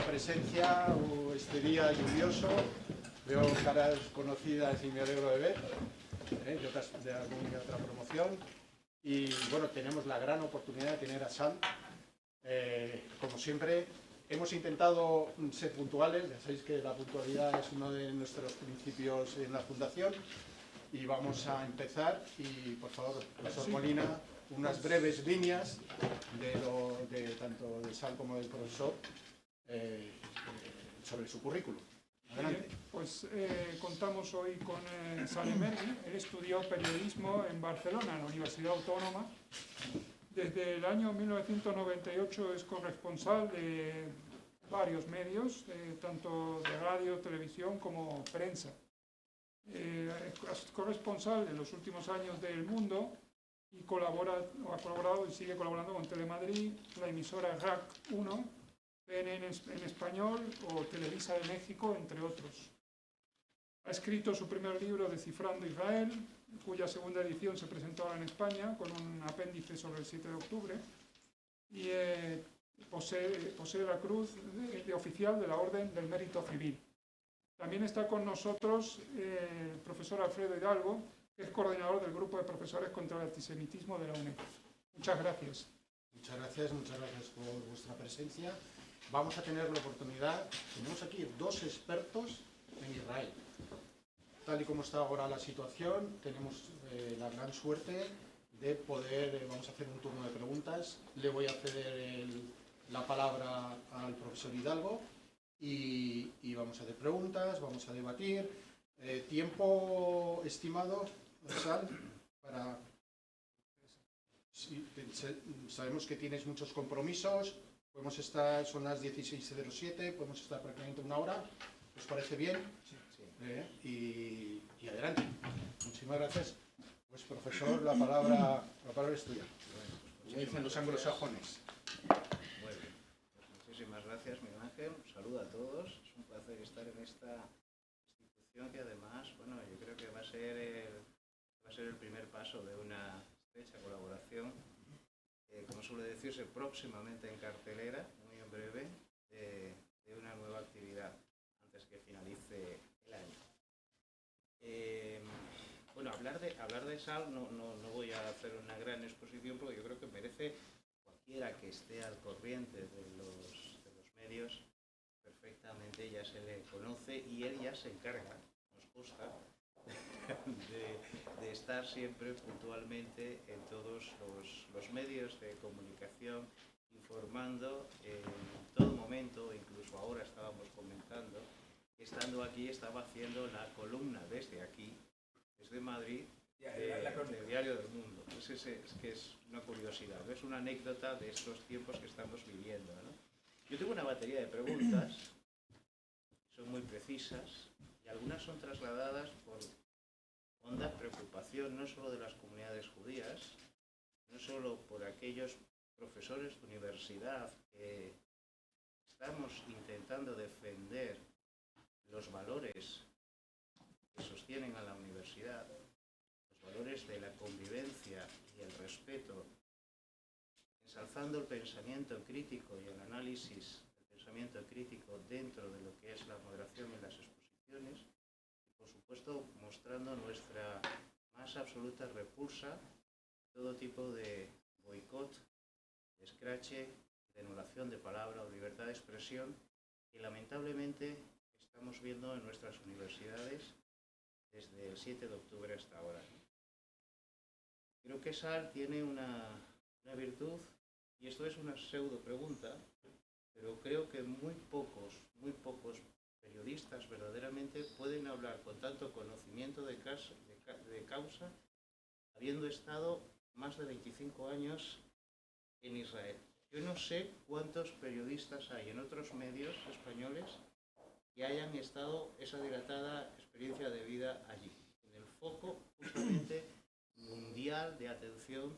presencia este día lluvioso. Veo caras conocidas y me alegro de ver, de alguna y otra promoción. Y bueno, tenemos la gran oportunidad de tener a Sal. Como siempre, hemos intentado ser puntuales. Ya sabéis que la puntualidad es uno de nuestros principios en la Fundación. Y vamos a empezar. Y por favor, profesor Molina, unas breves líneas de tanto de Sal como del profesor sobre su currículum. Adelante. Pues contamos hoy con Sal Emergui. Él estudió periodismo en Barcelona, en la Universidad Autónoma. Desde el año 1998 es corresponsal de varios medios, tanto de radio, televisión como prensa. Es corresponsal en los últimos años de El Mundo y ha colaborado y sigue colaborando con Telemadrid, la emisora RAC 1, CNN en español o Televisa de México, entre otros. Ha escrito su primer libro, Descifrando Israel, cuya segunda edición se presentó ahora en España, con un apéndice sobre el 7 de octubre, y posee la cruz de oficial de la Orden del Mérito Civil. También está con nosotros el profesor Alfredo Hidalgo, que es coordinador del Grupo de Profesores contra el Antisemitismo de la UNED. Muchas gracias. Muchas gracias por vuestra presencia. Vamos a tener la oportunidad, tenemos aquí dos expertos en Israel. Tal y como está ahora la situación, tenemos la gran suerte de poder, vamos a hacer un turno de preguntas. Le voy a ceder la palabra al profesor Hidalgo y vamos a hacer preguntas, vamos a debatir. Tiempo estimado, Sal, para... Sí, sabemos que tienes muchos compromisos. Podemos estar, son las 16:07, podemos estar prácticamente una hora. ¿Os parece bien? Sí. Y adelante. Muchísimas gracias. Pues profesor, la palabra es tuya. Como dicen los anglosajones. Muy bien. Pues muchísimas gracias, Miguel Ángel. Un saludo a todos. Es un placer estar en esta institución que además, bueno, yo creo que va a ser el primer paso de una estrecha colaboración. Como suele decirse, próximamente en cartelera, muy en breve, de una nueva actividad antes que finalice el año. Bueno, hablar de Sal no voy a hacer una gran exposición porque yo creo que merece cualquiera que esté al corriente de los medios, perfectamente ya se le conoce y él ya se encarga, nos consta, de estar siempre puntualmente en todos los medios de comunicación, informando en todo momento. Incluso ahora estábamos comentando que estando aquí estaba haciendo la columna desde aquí, desde Madrid, del Diario del Mundo. Pues es que es una curiosidad, ¿no? Es una anécdota de estos tiempos que estamos viviendo, ¿no? Yo tengo una batería de preguntas, son muy precisas y algunas son trasladadas por honda preocupación no solo de las comunidades judías, no solo por aquellos profesores de universidad que estamos intentando defender los valores que sostienen a la universidad, los valores de la convivencia y el respeto, ensalzando el pensamiento crítico y el análisis del pensamiento crítico dentro de lo que es la moderación en las exposiciones, y por supuesto mostrando nuestra más absoluta repulsa a todo tipo de boicot, de escrache, de anulación de palabra o libertad de expresión que lamentablemente estamos viendo en nuestras universidades desde el 7 de octubre hasta ahora. Creo que Sal tiene una virtud, y esto es una pseudo pregunta, pero creo que muy pocos periodistas verdaderamente pueden hablar con tanto conocimiento de causa, habiendo estado más de 25 años en Israel. Yo no sé cuántos periodistas hay en otros medios españoles que hayan estado esa dilatada experiencia de vida allí, en el foco justamente mundial de atención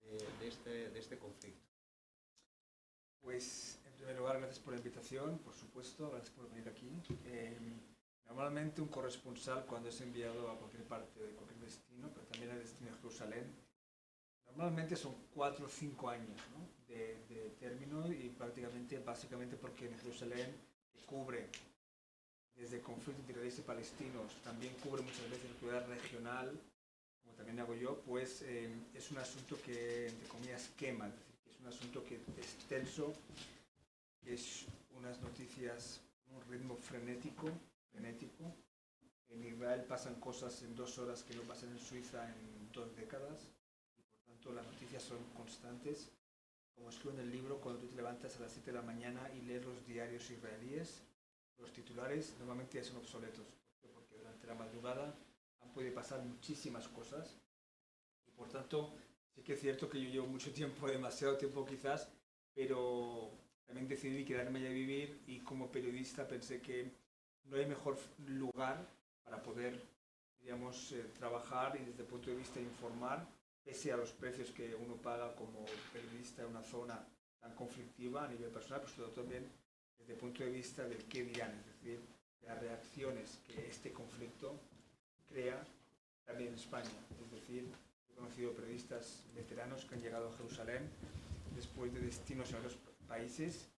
de este conflicto. Pues, en primer lugar, gracias por la invitación, por supuesto, gracias por venir aquí. Normalmente un corresponsal, cuando es enviado a cualquier parte de cualquier destino, pero también al destino de Jerusalén, Normalmente son 4 o 5 años, ¿no? de término y prácticamente, básicamente porque en Jerusalén cubre desde conflictos israelíes y palestinos, también cubre muchas veces la ciudad regional, como también hago yo, pues es un asunto que, entre comillas, quema, es decir, que es un asunto que es tenso, es unas noticias, un ritmo frenético. En Israel pasan cosas en 2 horas que no pasan en Suiza en 2 décadas, y por tanto las noticias son constantes. Como escribo en el libro, cuando tú te levantas a las 7 de la mañana y lees los diarios israelíes, los titulares normalmente ya son obsoletos, porque durante la madrugada han podido pasar muchísimas cosas y por tanto sí que es cierto que yo llevo mucho tiempo, demasiado tiempo quizás, pero también decidí quedarme allá a vivir y como periodista pensé que no hay mejor lugar para poder, digamos, trabajar y desde el punto de vista de informar, pese a los precios que uno paga como periodista en una zona tan conflictiva a nivel personal, pero sobre todo también desde el punto de vista del qué dirán, es decir, de las reacciones que este conflicto crea también en España. Es decir, he conocido periodistas veteranos que han llegado a Jerusalén después de destinos en otros países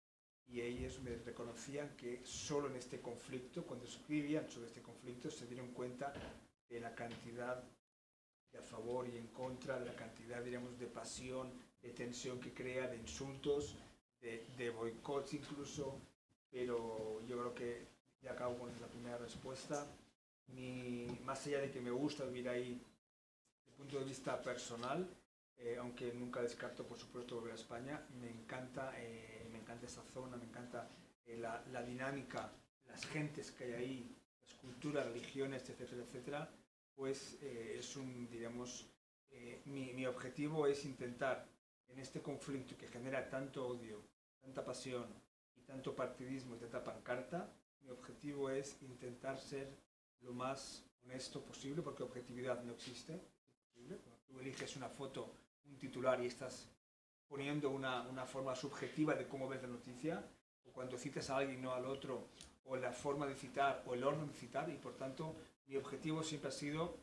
y ellos me reconocían que solo en este conflicto, cuando escribían sobre este conflicto, se dieron cuenta de la cantidad de a favor y en contra, de la cantidad, diríamos, de pasión, de tensión que crea, de insultos, de boicots incluso, pero yo creo que ya acabo con la primera respuesta. Más allá de que me gusta vivir ahí desde el punto de vista personal, aunque nunca descarto, por supuesto, volver a España, me encanta esa zona, me encanta la dinámica, las gentes que hay ahí, las culturas, religiones, etcétera, etcétera, pues es digamos, mi objetivo es intentar en este conflicto que genera tanto odio, tanta pasión y tanto partidismo y tanta pancarta, mi objetivo es intentar ser lo más honesto posible, porque objetividad no existe. Cuando tú eliges una foto, un titular y estás poniendo una forma subjetiva de cómo ves la noticia, o cuando citas a alguien no al otro, o la forma de citar o el orden de citar, y por tanto mi objetivo siempre ha sido,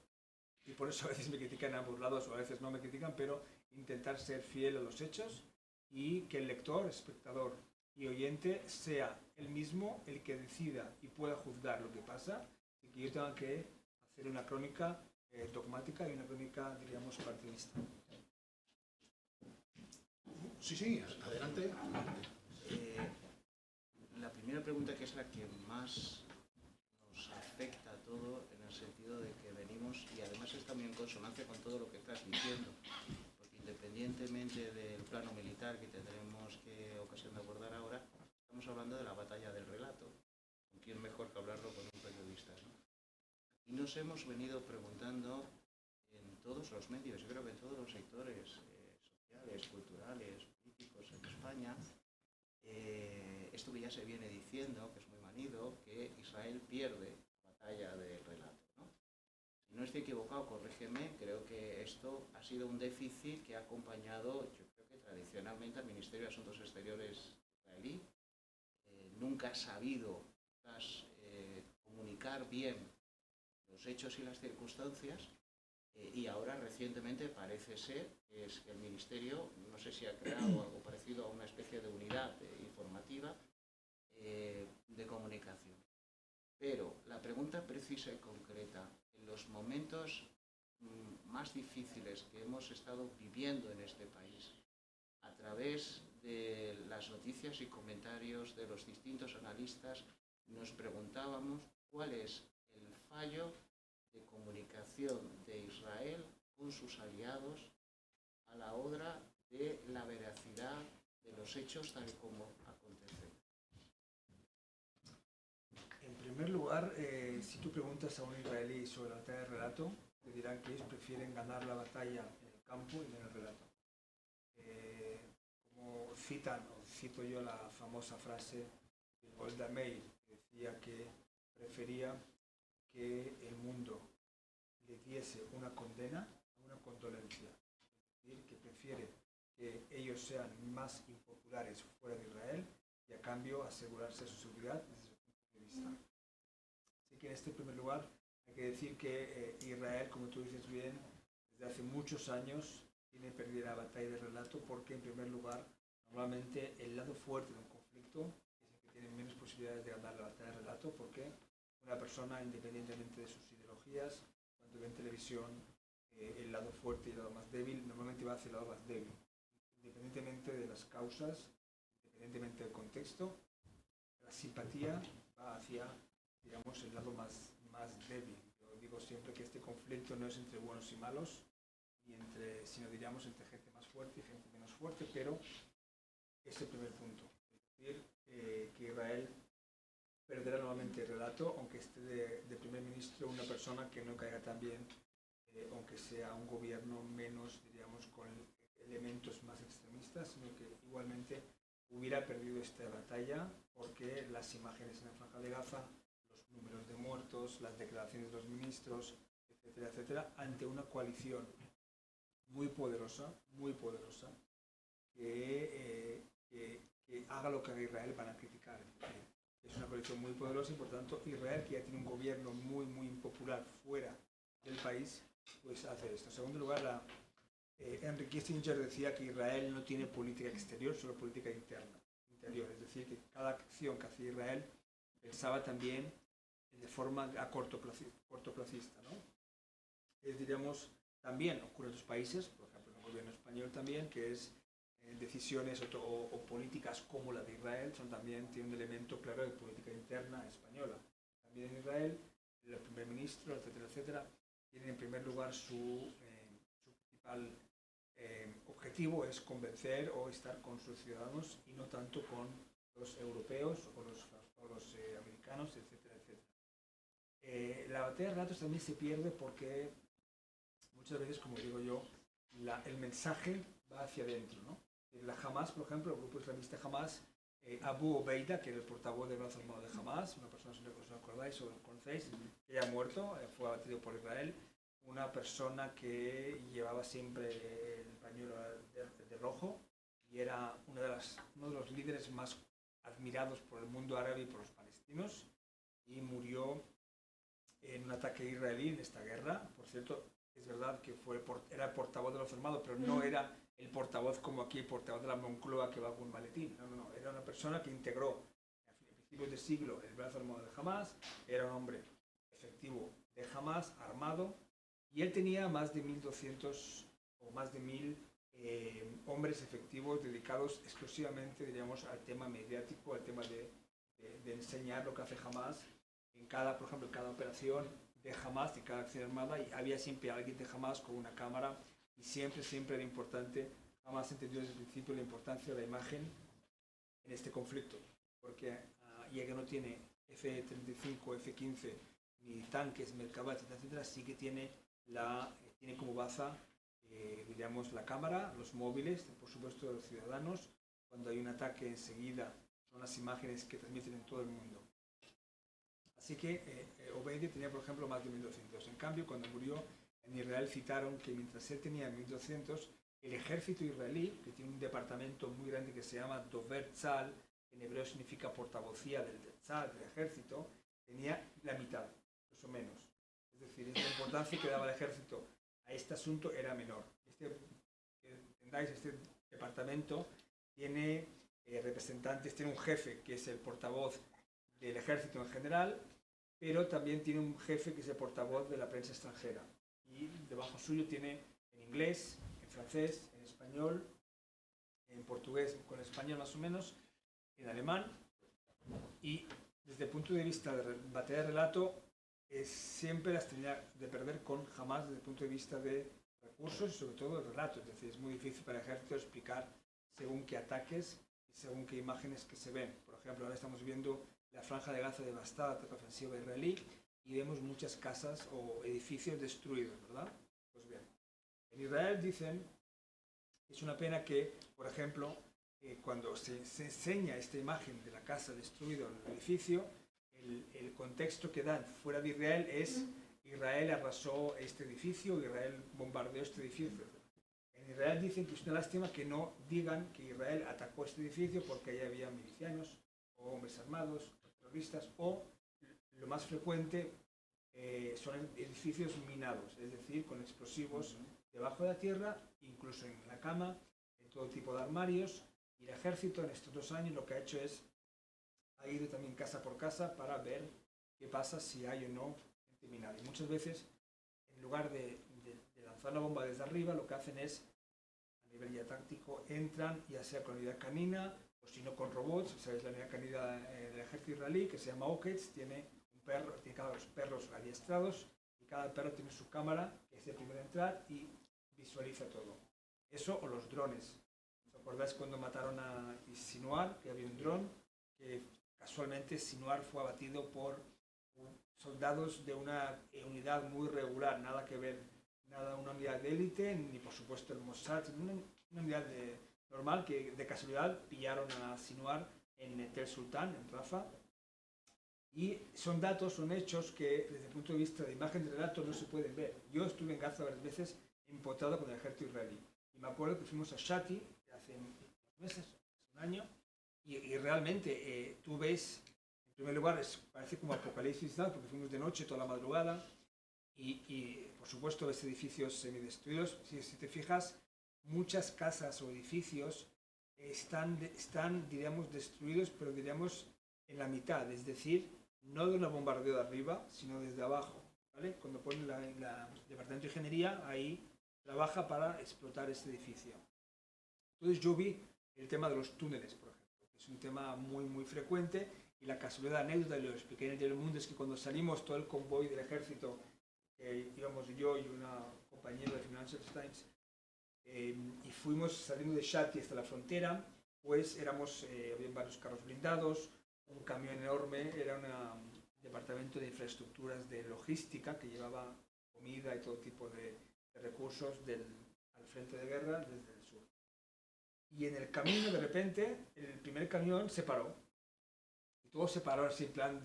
y por eso a veces me critican a ambos lados o a veces no me critican, pero intentar ser fiel a los hechos y que el lector, espectador y oyente sea el mismo el que decida y pueda juzgar lo que pasa y que yo tenga que hacer una crónica dogmática y una crónica, diríamos, partidista. Sí, adelante. La primera pregunta, que es la que más nos afecta a todo, en el sentido de que venimos, y además está muy en consonancia con todo lo que estás diciendo, porque independientemente del plano militar que tendremos ocasión de abordar ahora, estamos hablando de la batalla del relato. ¿Con quién mejor que hablarlo con un periodista, ¿no? Y nos hemos venido preguntando en todos los medios, yo creo que en todos los sectores sociales, culturales, políticos en España, esto que ya se viene diciendo, que es muy manido, que Israel pierde la batalla del relato, ¿no? Si no estoy equivocado, corrígeme, creo que esto ha sido un déficit que ha acompañado, yo creo que tradicionalmente, al Ministerio de Asuntos Exteriores israelí. Nunca ha sabido comunicar bien los hechos y las circunstancias, y ahora recientemente parece ser que el Ministerio, no sé si ha creado algo parecido a una especie de unidad informativa de comunicación. Pero la pregunta precisa y concreta, en los momentos más difíciles que hemos estado viviendo en este país, a través de las noticias y comentarios de los distintos analistas, nos preguntábamos cuál es el fallo de comunicación de Israel con sus aliados a la hora de la veracidad de los hechos tal y como acontecen. En primer lugar, si tú preguntas a un israelí sobre la batalla del relato, te dirán que ellos prefieren ganar la batalla en el campo y no en el relato. Como cito yo la famosa frase de Golda Meir, que decía que prefería que el mundo le diese una condena a una condolencia. Es decir, que prefiere que ellos sean más impopulares fuera de Israel y a cambio asegurarse su seguridad desde su punto de vista. Así que en este primer lugar hay que decir que Israel, como tú dices bien, desde hace muchos años tiene perdida la batalla de relato porque, en primer lugar, normalmente el lado fuerte de un conflicto es el que tiene menos posibilidades de ganar la batalla de relato, porque una persona, independientemente de sus ideologías, cuando ve en televisión el lado fuerte y el lado más débil, normalmente va hacia el lado más débil, independientemente de las causas, independientemente del contexto. La simpatía va hacia, digamos, el lado más débil. Yo digo siempre que este conflicto no es entre buenos y malos, sino diríamos entre gente más fuerte y gente menos fuerte, pero es el primer punto. Es decir, que Israel perderá nuevamente el relato, aunque esté de primer ministro una persona que no caiga tan bien, aunque sea un gobierno menos, diríamos, con elementos más extremistas, sino que igualmente hubiera perdido esta batalla, porque las imágenes en la Franja de Gaza, los números de muertos, las declaraciones de los ministros, etcétera, etcétera, ante una coalición muy poderosa, que haga lo que haga Israel, van a criticar. Es una coalición muy poderosa y, por tanto, Israel, que ya tiene un gobierno muy impopular fuera del país, pues hace esto. En segundo lugar, Henry Kissinger decía que Israel no tiene política exterior, solo política interior. Es decir, que cada acción que hacía Israel pensaba también de forma a cortoplacista, ¿no? Diríamos, también ocurre en otros países, por ejemplo en el gobierno español también, que es decisiones o políticas como la de Israel tiene un elemento claro de política interna española. También en Israel, el primer ministro, etcétera, etcétera, tiene en primer lugar su principal objetivo es convencer o estar con sus ciudadanos y no tanto con los europeos o los americanos, etcétera, etcétera. La batalla de relatos también se pierde porque muchas veces, como digo yo, el mensaje va hacia adentro, ¿no? La Hamas, por ejemplo, el grupo islamista Hamas, Abu Obeida, que era el portavoz del brazo armado de Hamas, una persona, si os acordáis o lo conocéis, que ya ha muerto, fue abatido por Israel, una persona que llevaba siempre el pañuelo de rojo y era uno de los líderes más admirados por el mundo árabe y por los palestinos, y murió en un ataque israelí en esta guerra. Por cierto, es verdad que era el portavoz de los armados, pero no era el portavoz como aquí, el portavoz de la Moncloa que va con un maletín. No, era una persona que integró a principios de siglo el brazo armado de Hamas, era un hombre efectivo de Hamas, armado, y él tenía más de 1.200 o más de 1.000 hombres efectivos dedicados exclusivamente, diríamos, al tema mediático, al tema de enseñar lo que hace Hamas por ejemplo, en cada operación de Hamas, en cada acción armada, y había siempre alguien de Hamas con una cámara, y siempre era importante. Hamas entendió desde el principio la importancia de la imagen en este conflicto, porque ya que no tiene F-35, F-15, ni tanques, Merkabah, etcétera, sí que tiene como baza, diríamos, la cámara, los móviles, por supuesto, de los ciudadanos. Cuando hay un ataque, enseguida son las imágenes que transmiten en todo el mundo. Así que Obeidi tenía, por ejemplo, más de 1.200. En cambio, cuando murió, en Israel citaron que mientras él tenía 1.200, el ejército israelí, que tiene un departamento muy grande que se llama Dover Tzal, en hebreo significa portavocía del Tzal, del ejército, tenía la mitad, más o menos. Es decir, la importancia que daba el ejército a este asunto era menor. Este departamento tiene representantes, tiene un jefe que es el portavoz del ejército en general, pero también tiene un jefe que es el portavoz de la prensa extranjera. Y debajo suyo tiene en inglés, en francés, en español, en portugués con español más o menos, en alemán. Y desde el punto de vista de batalla de relato, siempre las tenía de perder con Hamas desde el punto de vista de recursos y sobre todo el relato. Es decir, es muy difícil para el ejército explicar según qué ataques y según qué imágenes que se ven. Por ejemplo, ahora estamos viendo la Franja de Gaza devastada, ataque ofensivo israelí, y vemos muchas casas o edificios destruidos, ¿verdad? Pues bien, en Israel dicen que es una pena que, por ejemplo, cuando se enseña esta imagen de la casa destruida en el edificio, el contexto que dan fuera de Israel es Israel arrasó este edificio, Israel bombardeó este edificio. En Israel dicen que es una lástima que no digan que Israel atacó este edificio porque ahí había milicianos o hombres armados, terroristas, o lo más frecuente son edificios minados, es decir, con explosivos debajo de la tierra, incluso en la cama, en todo tipo de armarios. Y el ejército en estos 2 años lo que ha hecho es, ha ido también casa por casa para ver qué pasa, si hay o no gente minada. Y muchas veces, en lugar de lanzar la bomba desde arriba, lo que hacen es, a nivel ya táctico, entran ya sea con unidad canina o si no con robots. ¿Sabéis? La unidad canina del ejército israelí, que se llama Oketz, tiene un perro, tiene cada los perros adiestrados y cada perro tiene su cámara, que es el primero a entrar y visualiza todo. Eso o los drones. ¿Os acordáis cuando mataron a Sinuar, que había un dron? Que casualmente Sinuar fue abatido por soldados de una unidad muy regular, nada que ver, nada una unidad de élite, ni por supuesto el Mossad, una unidad normal que de casualidad pillaron a Sinuar en Tel Sultán, en Rafah. Y son datos, son hechos que desde el punto de vista de imagen de relato no se pueden ver. Yo estuve en Gaza varias veces empotrado con el ejército israelí. Y me acuerdo que fuimos a Shati hace unos meses, hace un año, y realmente tú ves, en primer lugar, parece como apocalipsis, ¿no? Porque fuimos de noche toda la madrugada y por supuesto ves edificios semidestruidos. Si te fijas, muchas casas o edificios están, diríamos, destruidos, pero diríamos en la mitad, es decir, no de una bombardeo de arriba, sino desde abajo, ¿vale? Cuando ponen el departamento de ingeniería, ahí trabaja para explotar este edificio. Entonces yo vi el tema de los túneles, por ejemplo, que es un tema muy, muy frecuente, y la casualidad, anécdota, y lo expliqué en el Diario del Mundo, es que cuando salimos todo el convoy del ejército, íbamos yo y una compañera de Financial Times, y fuimos saliendo de Shati hasta la frontera, pues había varios carros blindados, un camión enorme, era un departamento de infraestructuras de logística que llevaba comida y todo tipo de recursos al frente de guerra desde el sur. Y en el camino, de repente, el primer camión se paró. Y todo se paró así en plan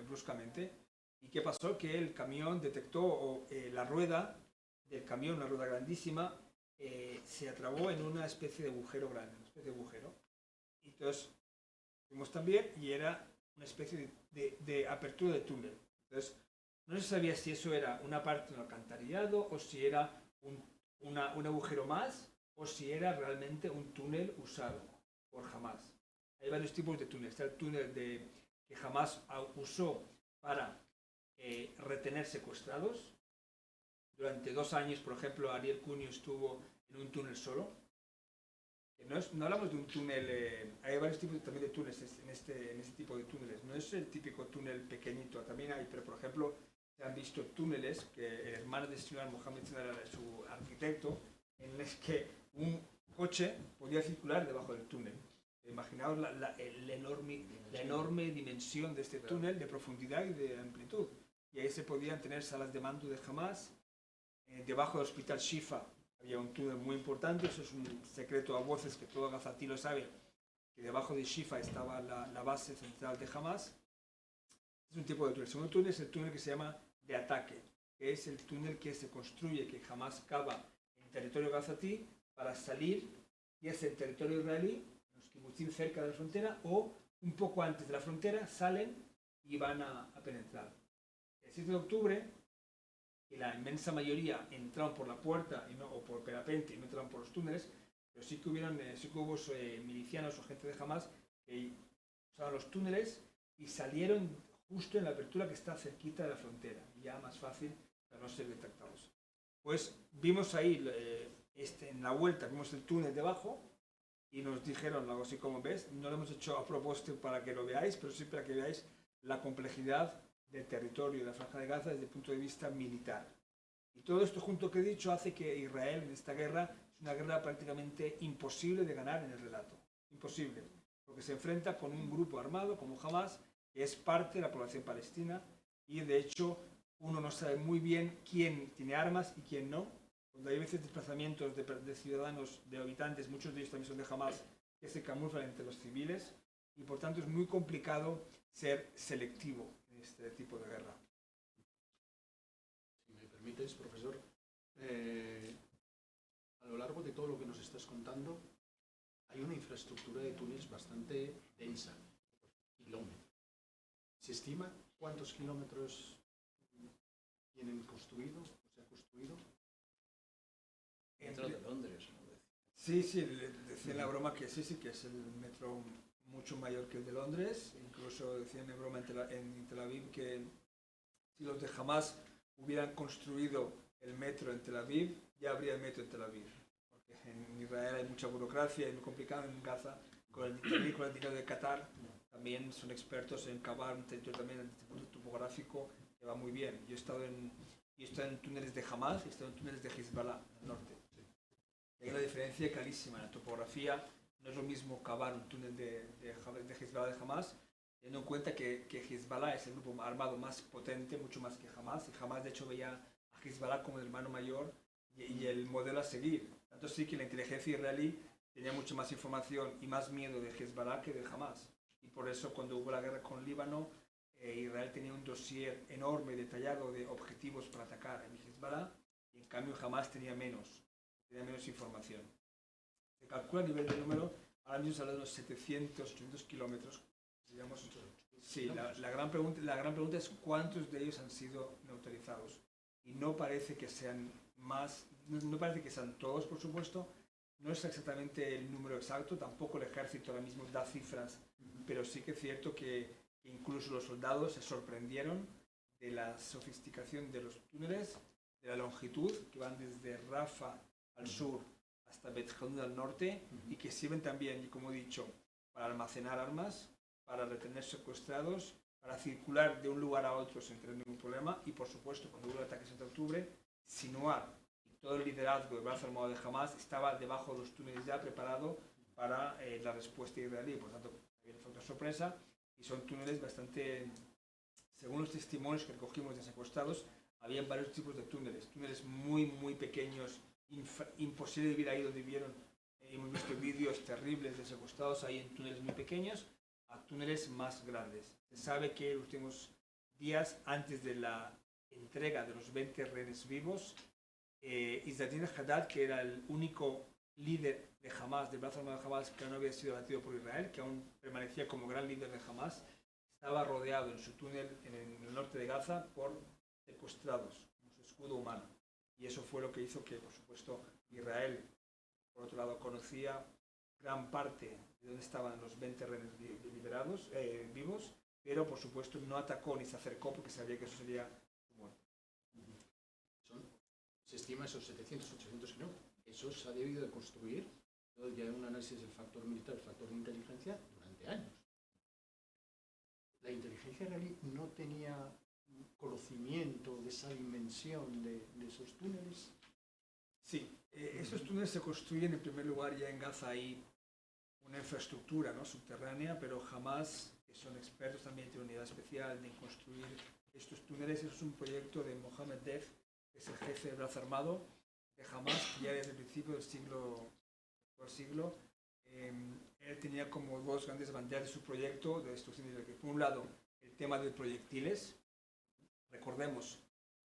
bruscamente. ¿Y qué pasó? Que el camión detectó la rueda del camión, una rueda grandísima, se atrabó en una especie de agujero grande, una especie de agujero. Y entonces fuimos también y era una especie de apertura de túnel. Entonces no se sabía si eso era una parte de un alcantarillado o si era un agujero más o si era realmente un túnel usado por Hamas. Hay varios tipos de túneles. Está el túnel que Hamas usó para retener secuestrados. Durante 2 años, por ejemplo, Ariel Cunio estuvo en un túnel solo. No hablamos de un túnel, hay varios tipos también de túneles en este tipo de túneles. No es el típico túnel pequeñito, también hay, pero por ejemplo, se han visto túneles que el hermano de Sinuar, Mohamed Sinuar, era su arquitecto, en los que un coche podía circular debajo del túnel. Imaginaos la enorme dimensión de este túnel, de profundidad y de amplitud. Y ahí se podían tener salas de mando de Hamas. Debajo del hospital Shifa había un túnel muy importante, eso es un secreto a voces que todo Gazatí lo sabe, que debajo de Shifa estaba la base central de Hamas. Es un tipo de túnel. El segundo túnel es el túnel que se llama de ataque, que es el túnel que se construye, que Hamas cava en territorio Gazatí para salir, ya sea en territorio israelí, los kibutzim cerca de la frontera, o un poco antes de la frontera, salen y van a penetrar. El 7 de octubre, que la inmensa mayoría entraron por la puerta o por parapente y no entraron por los túneles, pero sí que hubo milicianos o gente de Hamas que usaron los túneles y salieron justo en la apertura que está cerquita de la frontera, ya más fácil para no ser detectados. Pues vimos ahí, en la vuelta, vimos el túnel debajo y nos dijeron algo así como ves, no lo hemos hecho a propósito para que lo veáis, pero sí para que veáis la complejidad del territorio de la Franja de Gaza desde el punto de vista militar. Y todo esto junto que he dicho hace que Israel en esta guerra es una guerra prácticamente imposible de ganar en el relato. Imposible, porque se enfrenta con un grupo armado como Hamas, que es parte de la población palestina, y de hecho uno no sabe muy bien quién tiene armas y quién no. Cuando hay veces desplazamientos de ciudadanos, de habitantes, muchos de ellos también son de Hamas, que se camuflan entre los civiles, y por tanto es muy complicado ser selectivo en este tipo de guerra. Si me permites, profesor, a lo largo de todo lo que nos estás contando, hay una infraestructura de túneles bastante densa, kilómetros. ¿Se estima cuántos kilómetros tienen construido o se ha construido? Sí, sí, decía en la broma que sí, sí, que es el metro mucho mayor que el de Londres. Incluso decían en broma en Tel Aviv que si los de Hamas hubieran construido el metro en Tel Aviv, ya habría el metro en Tel Aviv. Porque en Israel hay mucha burocracia, es muy complicado. En Gaza, con el dinero de Qatar, también son expertos en cavar un territorio también desde el punto topográfico que va muy bien. Yo he estado en túneles de Hamas y he estado en túneles de Hezbollah al norte. Hay una diferencia clarísima en la topografía. No es lo mismo cavar un túnel de Hezbollah de Hamas, teniendo en cuenta que Hezbollah es el grupo armado más potente, mucho más que Hamas, y Hamas de hecho veía a Hezbollah como el hermano mayor y el modelo a seguir. Tanto sí que la inteligencia israelí tenía mucha más información y más miedo de Hezbollah que de Hamas. Y por eso cuando hubo la guerra con Líbano, Israel tenía un dossier enorme, detallado de objetivos para atacar en Hezbollah, y en cambio Hamas tenía menos información. Se calcula a nivel de número, ahora mismo se habla de unos 700, 800 kilómetros. Digamos, sí, la gran pregunta es cuántos de ellos han sido neutralizados. Y no parece que sean más, no parece que sean todos, por supuesto. No es exactamente el número exacto, tampoco el ejército ahora mismo da cifras, pero sí que es cierto que incluso los soldados se sorprendieron de la sofisticación de los túneles, de la longitud, que van desde Rafah al sur hasta Bet Hanoun al norte, y que sirven también, como he dicho, para almacenar armas, para retener secuestrados, para circular de un lugar a otro sin tener ningún problema, y por supuesto, cuando hubo el ataque de octubre, Sinwar y todo el liderazgo del brazo armado de Hamas estaba debajo de los túneles ya preparado para la respuesta israelí. Por tanto, había un factor sorpresa, y son túneles bastante, según los testimonios que recogimos de secuestrados, había varios tipos de túneles muy, muy pequeños, imposible vivir ahí donde vivieron. Hemos visto vídeos terribles de secuestrados ahí en túneles muy pequeños a túneles más grandes. Se sabe que en los últimos días, antes de la entrega de los 20 rehenes vivos, Izzadin al-Haddad, que era el único líder de Hamas, del brazo armado de Hamas, que aún no había sido abatido por Israel, que aún permanecía como gran líder de Hamas, estaba rodeado en su túnel en el norte de Gaza por secuestrados, como su escudo humano. Y eso fue lo que hizo que, por supuesto, Israel, por otro lado, conocía gran parte de dónde estaban los 20 rehenes liberados, vivos, pero por supuesto no atacó ni se acercó porque sabía que eso sería su muerte. Se estima esos 700, 800 kilómetros. Eso se ha debido de construir, ya en un análisis del factor militar, el factor de inteligencia, durante años. ¿La inteligencia israelí no tenía conocimiento de esa dimensión de esos túneles? Sí, esos túneles se construyen en primer lugar ya en Gaza, hay una infraestructura, ¿no?, subterránea, pero Hamas, que son expertos también, tienen una unidad especial de construir estos túneles. Eso es un proyecto de Mohammed Deif, que es el jefe del brazo armado de Hamas, que ya desde el principio del siglo, él tenía como dos grandes banderas de su proyecto de destrucción de Israel. Por un lado, el tema de proyectiles. Recordemos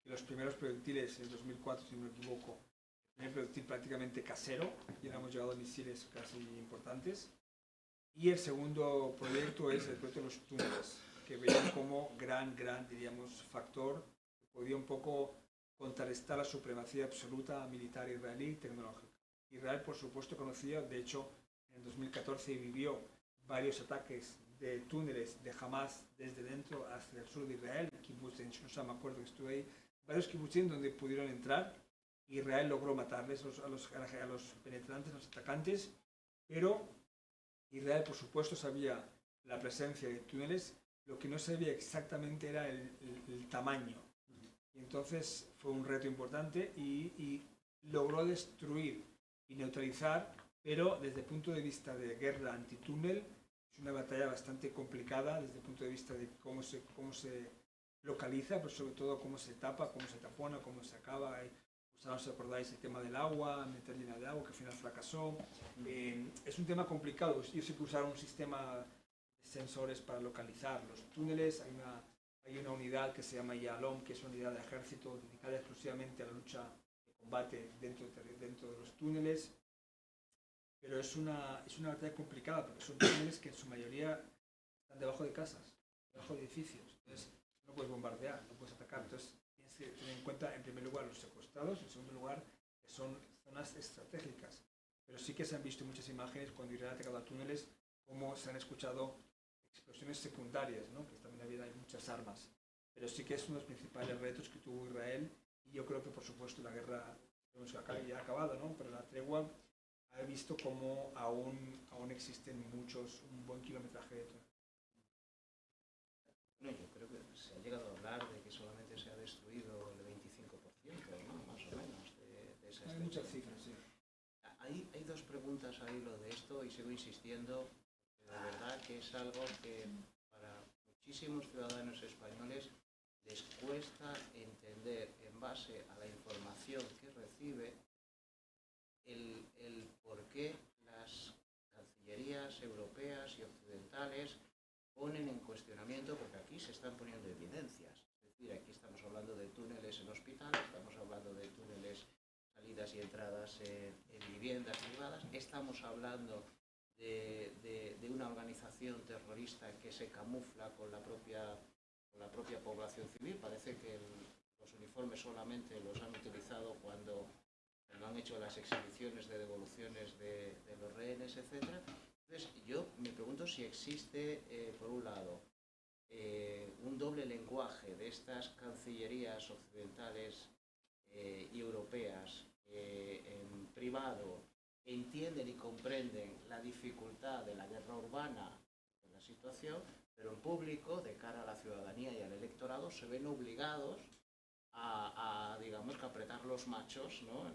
que los primeros proyectiles, en 2004, si no me equivoco, el primer proyectil prácticamente casero, y hemos llegado a misiles casi importantes. Y el segundo proyecto es el proyecto de los túneles, que veían como gran, diríamos, factor que podía un poco contrarrestar la supremacía absoluta militar israelí y tecnológica. Israel, por supuesto, conocía, de hecho, en 2014 vivió varios ataques de túneles de Hamas desde dentro hacia el sur de Israel, kibbutz en Shusha, me acuerdo que estuve ahí, varios kibbutzim donde pudieron entrar. Israel logró matarles a los penetrantes, a los atacantes, pero Israel, por supuesto, sabía la presencia de túneles, lo que no sabía exactamente era el tamaño. Y entonces fue un reto importante y logró destruir y neutralizar, pero desde el punto de vista de guerra antitúnel, es una batalla bastante complicada desde el punto de vista de cómo se localiza, pero sobre todo cómo se tapa, cómo se tapona, cómo se acaba. No os acordáis el tema del agua, meter llena de agua, que al final fracasó. Es un tema complicado. Ellos sí que usaron un sistema de sensores para localizar los túneles. Hay una unidad que se llama Yalom, que es una unidad de ejército dedicada exclusivamente a la lucha de combate dentro de los túneles. Pero es una batalla complicada porque son túneles que en su mayoría están debajo de casas, debajo de edificios. Entonces no puedes bombardear, no puedes atacar. Entonces tienes que tener en cuenta, en primer lugar, los secuestrados, en segundo lugar, que son zonas estratégicas. pero sí que se han visto muchas imágenes cuando Israel ha atacado a túneles, como se han escuchado explosiones secundarias, ¿no? Que también hay muchas armas. Pero sí que es uno de los principales retos que tuvo Israel, y yo creo que por supuesto la guerra ya ha acabado, ¿no? Pero la tregua ha visto como aún existen un buen kilometraje de túneles. No, yo creo que se ha llegado a hablar de que solamente se ha destruido el 25%, ¿no? Más o menos, de esa Hay muchas extensión. cifras, sí. Hay dos preguntas al hilo de esto y sigo insistiendo, porque de verdad que es algo que para muchísimos ciudadanos españoles les cuesta entender en base a la información que recibe el por qué las cancillerías europeas y occidentales ponen en cuestionamiento, porque aquí se están poniendo evidencias. Es decir, aquí estamos hablando de túneles en hospitales, estamos hablando de túneles, salidas y entradas en viviendas privadas, estamos hablando de una organización terrorista que se camufla con la propia población civil. Parece que los uniformes solamente los han utilizado cuando han hecho las exhibiciones de devoluciones de los rehenes, etc. Entonces, yo me pregunto si existe, por un lado, un doble lenguaje de estas cancillerías occidentales y europeas en privado entienden y comprenden la dificultad de la guerra urbana de la situación, pero en público, de cara a la ciudadanía y al electorado, se ven obligados digamos, que apretar los machos, ¿no?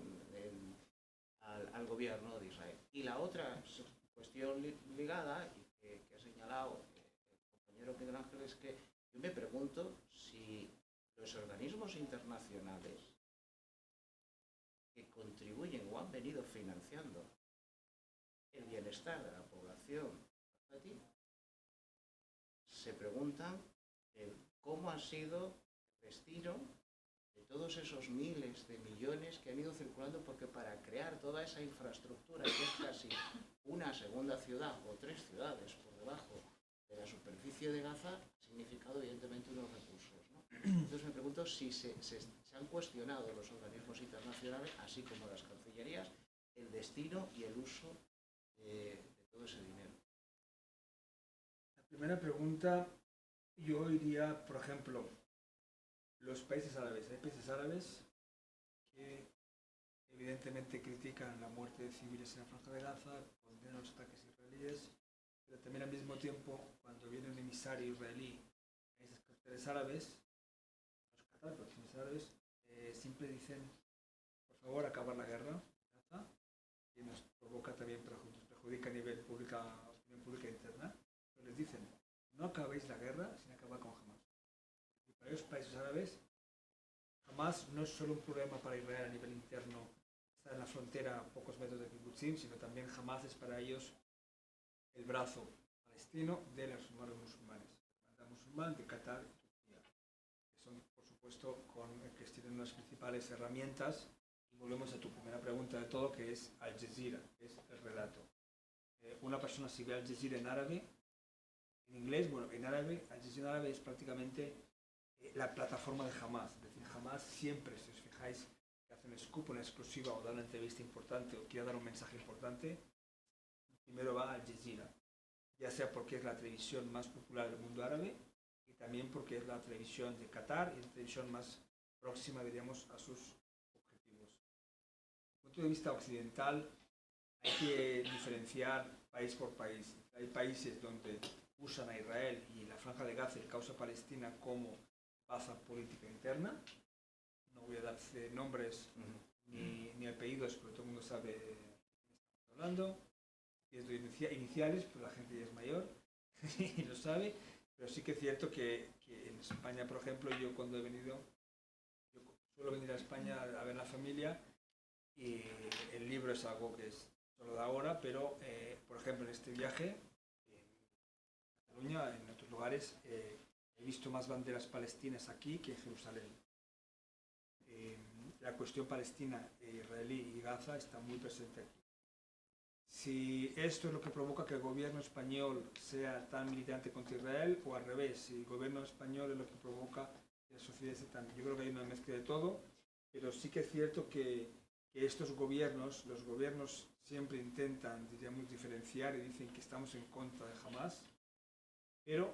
al gobierno de Israel. Y la otra cuestión ligada, y que ha señalado el compañero Miguel Ángel, es que yo me pregunto si los organismos internacionales que contribuyen o han venido financiando el bienestar de la población azatí se preguntan cómo ha sido el destino de todos esos miles de millones que han ido circulando, porque para crear toda esa infraestructura, que es casi una segunda ciudad o 3 ciudades por debajo de la superficie de Gaza, ha significado evidentemente unos recursos, ¿no? Entonces me pregunto si se han cuestionado los organismos internacionales, así como las cancillerías, el destino y el uso de todo ese dinero. La primera pregunta, yo iría, por ejemplo, los países árabes. Hay países árabes que evidentemente critican la muerte de civiles en la Franja de Gaza, condenan los ataques israelíes, pero también al mismo tiempo, cuando viene un emisario israelí a esas capitales árabes, los Qatar, pero los árabes, siempre dicen, por favor, acabar la guerra en Gaza, y nos provoca también, nos perjudica a nivel opinión pública interna, pero les dicen, no acabéis la guerra sin acabar con Hamas. Y para los países árabes, Hamas no es solo un problema para Israel a nivel interno, está en la frontera a pocos metros de Kibbutzim, sino también Hamas es para ellos el brazo palestino de los hermanos musulmanes, la banda musulmán de Qatar y Turquía, que son, por supuesto, que tienen unas principales herramientas. Y volvemos a tu primera pregunta de todo, que es Al Jazeera, que es el relato. Una persona si ve Al Jazeera en árabe, en inglés, bueno, en árabe, Al Jazeera en árabe es prácticamente la plataforma de Hamas. Es decir, Hamas siempre, si os fijáis, que hace un scoop, una exclusiva o da una entrevista importante o quiere dar un mensaje importante, primero va a Al Jazeera, ya sea porque es la televisión más popular del mundo árabe y también porque es la televisión de Qatar y la televisión más próxima, diríamos, a sus objetivos. Desde el punto de vista occidental, hay que diferenciar país por país. Hay países donde usan a Israel y la Franja de Gaza y la causa palestina como baza política interna. No voy a dar nombres ni apellidos, porque todo el mundo sabe de quién estamos hablando. Y es de iniciales, pero la gente ya es mayor y lo sabe. Pero sí que es cierto que en España, por ejemplo, yo cuando he venido, yo suelo venir a España a ver la familia, y el libro es algo que es solo de ahora, pero por ejemplo en este viaje, en Cataluña, en otros lugares, he visto más banderas palestinas aquí que en Jerusalén. La cuestión palestina, israelí y Gaza está muy presente aquí. Si esto es lo que provoca que el gobierno español sea tan militante contra Israel, o al revés, si el gobierno español es lo que provoca que la sociedad esté tan... Yo creo que hay una mezcla de todo, pero sí que es cierto que que estos gobiernos, los gobiernos siempre intentan, diríamos, diferenciar y dicen que estamos en contra de Hamas, pero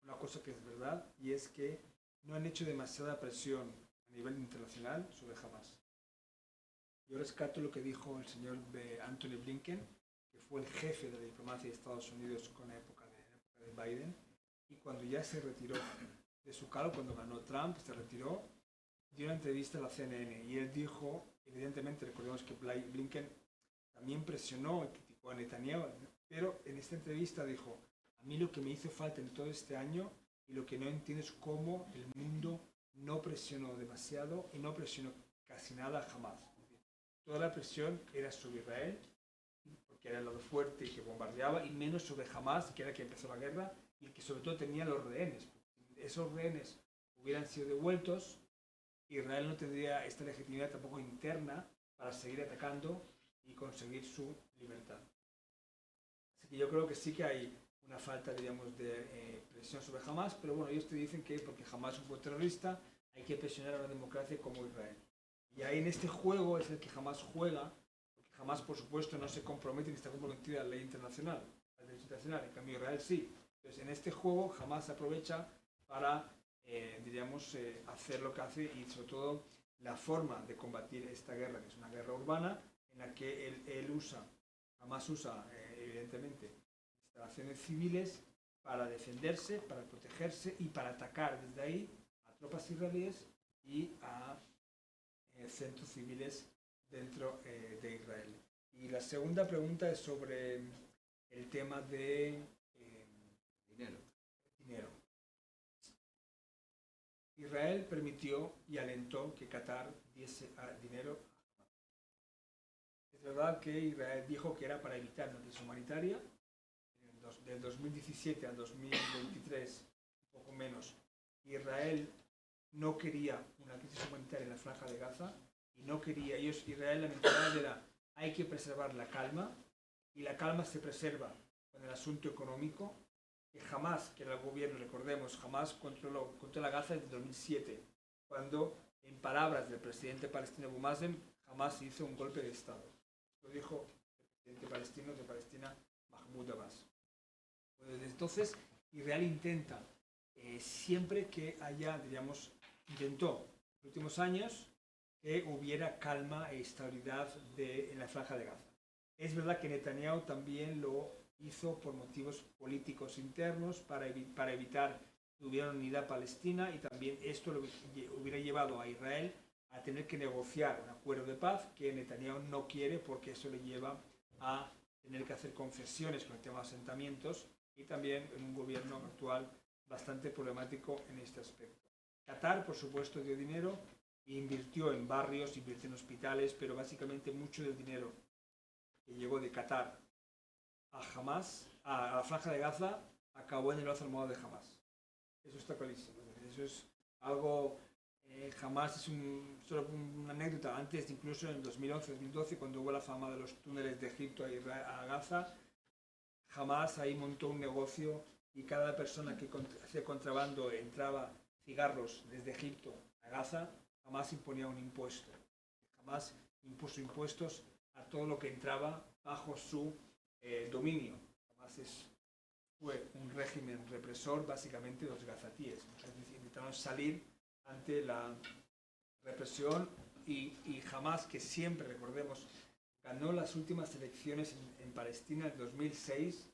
una cosa que es verdad y es que no han hecho demasiada presión a nivel internacional sobre Hamas. Yo rescato lo que dijo el señor Anthony Blinken, que fue el jefe de la diplomacia de Estados Unidos con la época de Biden, y cuando ya se retiró de su cargo, cuando ganó Trump, se retiró, dio una entrevista a la CNN y él dijo, evidentemente recordemos que Blinken también presionó y criticó a Netanyahu, pero en esta entrevista dijo, a mí lo que me hizo falta en todo este año y lo que no entiendo es cómo el mundo no presionó demasiado y no presionó casi nada jamás. Toda la presión era sobre Israel, porque era el lado fuerte y que bombardeaba, y menos sobre Hamas, que era el que empezó la guerra, y el que sobre todo tenía los rehenes. Si esos rehenes hubieran sido devueltos, Israel no tendría esta legitimidad tampoco interna para seguir atacando y conseguir su libertad. Así que yo creo que sí que hay una falta, digamos, de presión sobre Hamas, pero bueno, ellos te dicen que porque Hamas es un grupo terrorista, hay que presionar a una democracia como Israel. Y ahí en este juego es el que Hamas juega, porque Hamas, por supuesto, no se compromete ni está comprometida a la ley internacional, al derecho internacional, en cambio Israel sí. Entonces, en este juego Hamas aprovecha para, diríamos, hacer lo que hace y sobre todo la forma de combatir esta guerra, que es una guerra urbana, en la que Hamas usa, evidentemente, instalaciones civiles para defenderse, para protegerse y para atacar desde ahí a tropas israelíes y a centros civiles dentro de Israel. Y la segunda pregunta es sobre el tema de dinero. Israel permitió y alentó que Qatar diese dinero a Hamas. Es verdad que Israel dijo que era para evitar una crisis humanitaria. Del 2017 al 2023, un poco menos, Israel no quería una crisis humanitaria en la Franja de Gaza y no quería, Israel la mentalidad era hay que preservar la calma y la calma se preserva con el asunto económico, que jamás, que era el gobierno, recordemos, jamás controló Gaza desde 2007, cuando en palabras del presidente palestino Abu Mazen, jamás hizo un golpe de Estado. Lo dijo el presidente palestino de Palestina, Mahmoud Abbas. Desde entonces, Israel intenta siempre que haya, diríamos, intentó en los últimos años que hubiera calma e estabilidad en la Franja de Gaza. Es verdad que Netanyahu también lo hizo por motivos políticos internos para evitar que hubiera unidad palestina y también esto lo hubiera llevado a Israel a tener que negociar un acuerdo de paz que Netanyahu no quiere porque eso le lleva a tener que hacer concesiones con el tema de asentamientos y también en un gobierno actual bastante problemático en este aspecto. Qatar, por supuesto, dio dinero e invirtió en barrios, invirtió en hospitales, pero básicamente mucho del dinero que llegó de Qatar a Hamas, a la Franja de Gaza, acabó en el brazo armado de Hamas. Eso está clarísimo. Eso es algo, Hamas es solo una anécdota. Antes, incluso en 2011-2012, cuando hubo la fama de los túneles de Egipto a Gaza, Hamas ahí montó un negocio y cada persona que hacía contrabando entraba cigarros desde Egipto a Gaza, Hamas imponía un impuesto. Hamas impuso impuestos a todo lo que entraba bajo su dominio. Hamas fue un régimen represor básicamente de los gazatíes. Muchos intentaron salir ante la represión y Hamas, que siempre, recordemos, ganó las últimas elecciones en Palestina en 2006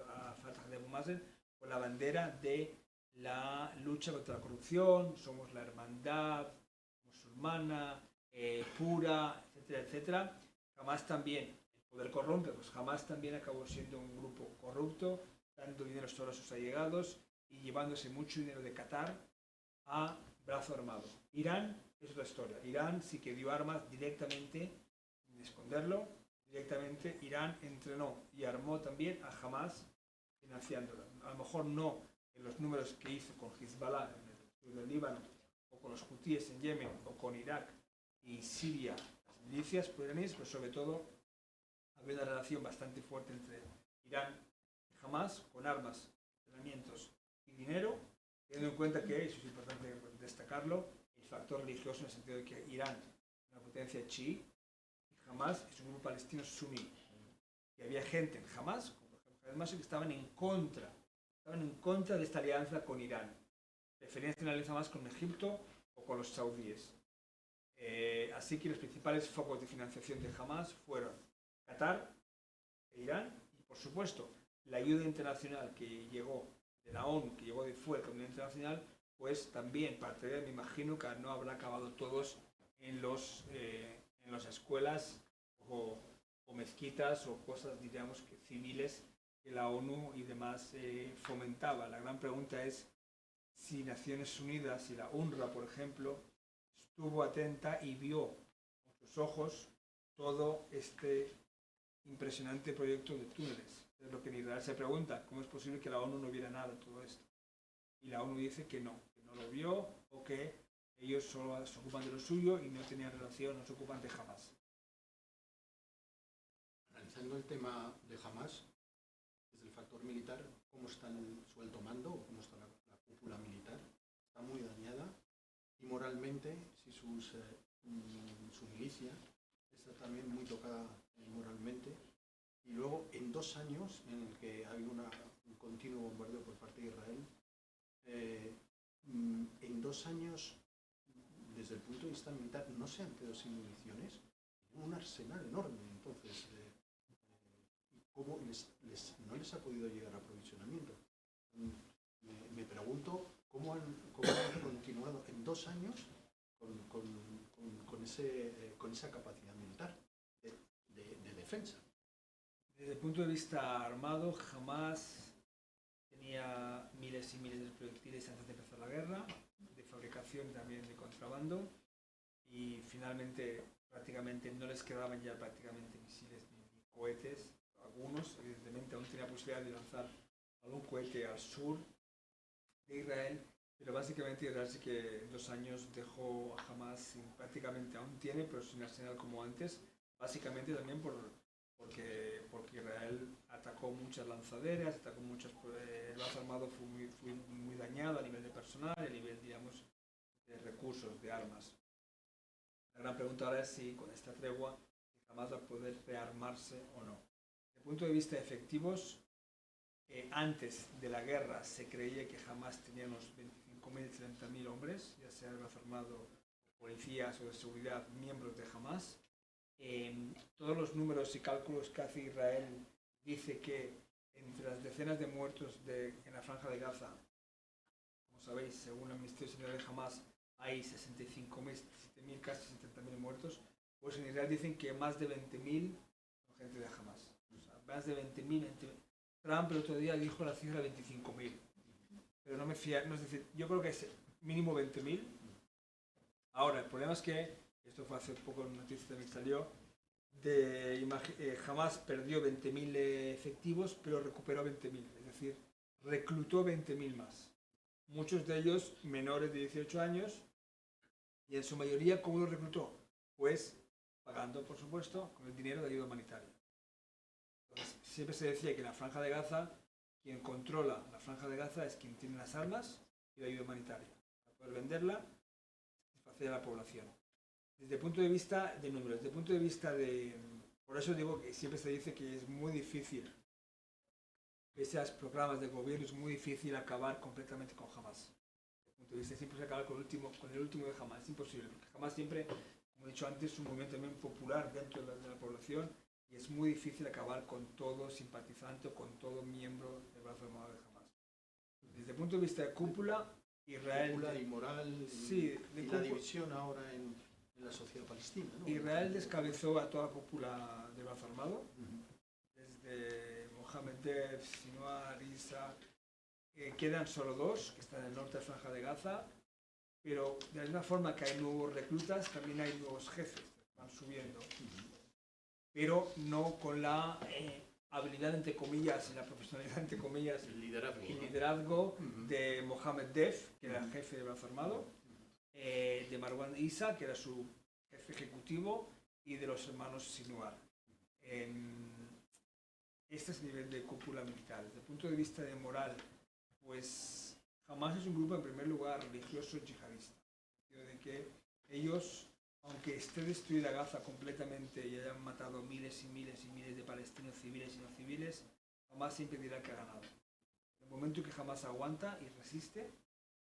a Fatah de Abu Mazen con la bandera de la lucha contra la corrupción, somos la hermandad musulmana, pura, etcétera, etcétera. Hamas también, el poder corrompe, pues Hamas también acabó siendo un grupo corrupto, dando dinero solo a sus allegados y llevándose mucho dinero de Qatar a brazo armado. Irán es otra historia. Irán sí que dio armas directamente, sin esconderlo, directamente Irán entrenó y armó también a Hamas financiándola. A lo mejor no en los números que hizo con Hezbollah en el sur del Líbano, o con los hutíes en Yemen, o con Irak y Siria, las milicias iraníes, pero sobre todo había una relación bastante fuerte entre Irán y Hamas, con armas, entrenamientos y dinero, teniendo en cuenta que, eso es importante destacarlo, el factor religioso en el sentido de que Irán es una potencia chií, Hamas es un grupo palestino suní. Y había gente en Hamas, como por ejemplo Hamas, que estaban en contra de esta alianza con Irán. Preferían tener una alianza más con Egipto o con los saudíes. Así que los principales focos de financiación de Hamas fueron Qatar e Irán y, por supuesto, la ayuda internacional que llegó de la ONU, que llegó de fuera, la comunidad internacional, pues también parte me imagino que no habrá acabado todos en las escuelas o mezquitas o cosas, diríamos, civiles que la ONU y demás fomentaba. La gran pregunta es si Naciones Unidas y la UNRWA, por ejemplo, estuvo atenta y vio con sus ojos todo este impresionante proyecto de túneles. Es lo que en Israel se pregunta, ¿cómo es posible que la ONU no viera nada de todo esto? Y la ONU dice que no lo vio o que ellos solo se ocupan de lo suyo y no tenían relación, no se ocupan de Hamas. Analizando el tema de Hamas, desde el factor militar, ¿cómo está su alto mando o cómo está la cúpula militar? Está muy dañada y moralmente, si su milicia está también muy tocada moralmente. Y luego, en 2 años en el que ha habido un continuo bombardeo por parte de Israel, en 2 años, desde el punto de vista militar, no se han quedado sin municiones, un arsenal enorme. Entonces, ¿cómo no les ha podido llegar aprovisionamiento? Me pregunto cómo han continuado en 2 años con esa capacidad militar de defensa. Desde el punto de vista armado, Hamas tenía miles y miles de proyectiles antes de empezar la guerra, de fabricación y también de contrabando, y finalmente prácticamente no les quedaban ya prácticamente misiles ni cohetes. Algunos, evidentemente, aún tenía posibilidad de lanzar algún cohete al sur de Israel, pero básicamente Israel sí que en 2 años dejó a Hamas prácticamente, aún tiene, pero sin arsenal como antes, básicamente también porque Israel atacó muchas lanzaderas, atacó el brazo armado fue muy dañado a nivel de personal y a nivel, digamos, de recursos, de armas. La gran pregunta ahora es si con esta tregua Hamas va a poder rearmarse o no. Desde el punto de vista de efectivos, antes de la guerra se creía que Hamas tenía unos 25.000, 30.000 hombres, ya sea el brazo armado, policías o de seguridad, miembros de Hamas. Todos los números y cálculos que hace Israel dice que entre las decenas de muertos en la franja de Gaza, como sabéis, según el Ministerio de Seguridad de Hamas, hay 65.000, 7.000, casi 70.000 muertos. Pues en Israel dicen que más de 20.000 son gente de Hamas. O sea, más de 20.000. Trump el otro día dijo la cifra de 25.000. Pero no me fía, no es decir, yo creo que es mínimo 20.000. Ahora, el problema es que, esto fue hace poco en noticia también salió, Hamas perdió 20.000 efectivos, pero recuperó 20.000. Es decir, reclutó 20.000 más. Muchos de ellos menores de 18 años. Y en su mayoría, ¿cómo los reclutó? Pues pagando, por supuesto, con el dinero de ayuda humanitaria. Entonces, siempre se decía que en la Franja de Gaza, quien controla la Franja de Gaza es quien tiene las armas y la ayuda humanitaria. Para poder venderla, satisfacer a la población. Desde el punto de vista de números, desde el punto de vista de... Por eso digo que siempre se dice que es muy difícil, pese a los programas de gobierno, es muy difícil acabar completamente con Hamas. Desde el punto de vista siempre se acaba con el último de Hamas. Es imposible, porque Hamas siempre, como he dicho antes, es un movimiento también popular dentro de la población y es muy difícil acabar con todo simpatizante o con todo miembro del brazo armado de Hamas. Desde el punto de vista de cúpula, Israel... Cúpula y moral, sí, y la división ahora en la sociedad palestina, ¿no? Israel descabezó a toda la cúpula del brazo armado, desde Mohammed Dev, Sinwar, Issa. Quedan solo 2 que están en el norte de la Franja de Gaza, pero de la misma forma que hay nuevos reclutas, también hay nuevos jefes que van subiendo, pero no con la habilidad, entre comillas, y la profesionalidad, entre comillas, el liderazgo de Mohammed Dev, que era el jefe del brazo armado, de Marwan Issa, que era su jefe ejecutivo, y de los hermanos Sinwar. Este es el nivel de cúpula militar. Desde el punto de vista de moral, pues Hamas es un grupo, en primer lugar, religioso yihadista. De que ellos, aunque aunque esté destruida Gaza completamente y hayan matado miles y miles y miles de palestinos civiles y no civiles, Hamas impedirá que ha ganado. En el momento que Hamas aguanta y resiste,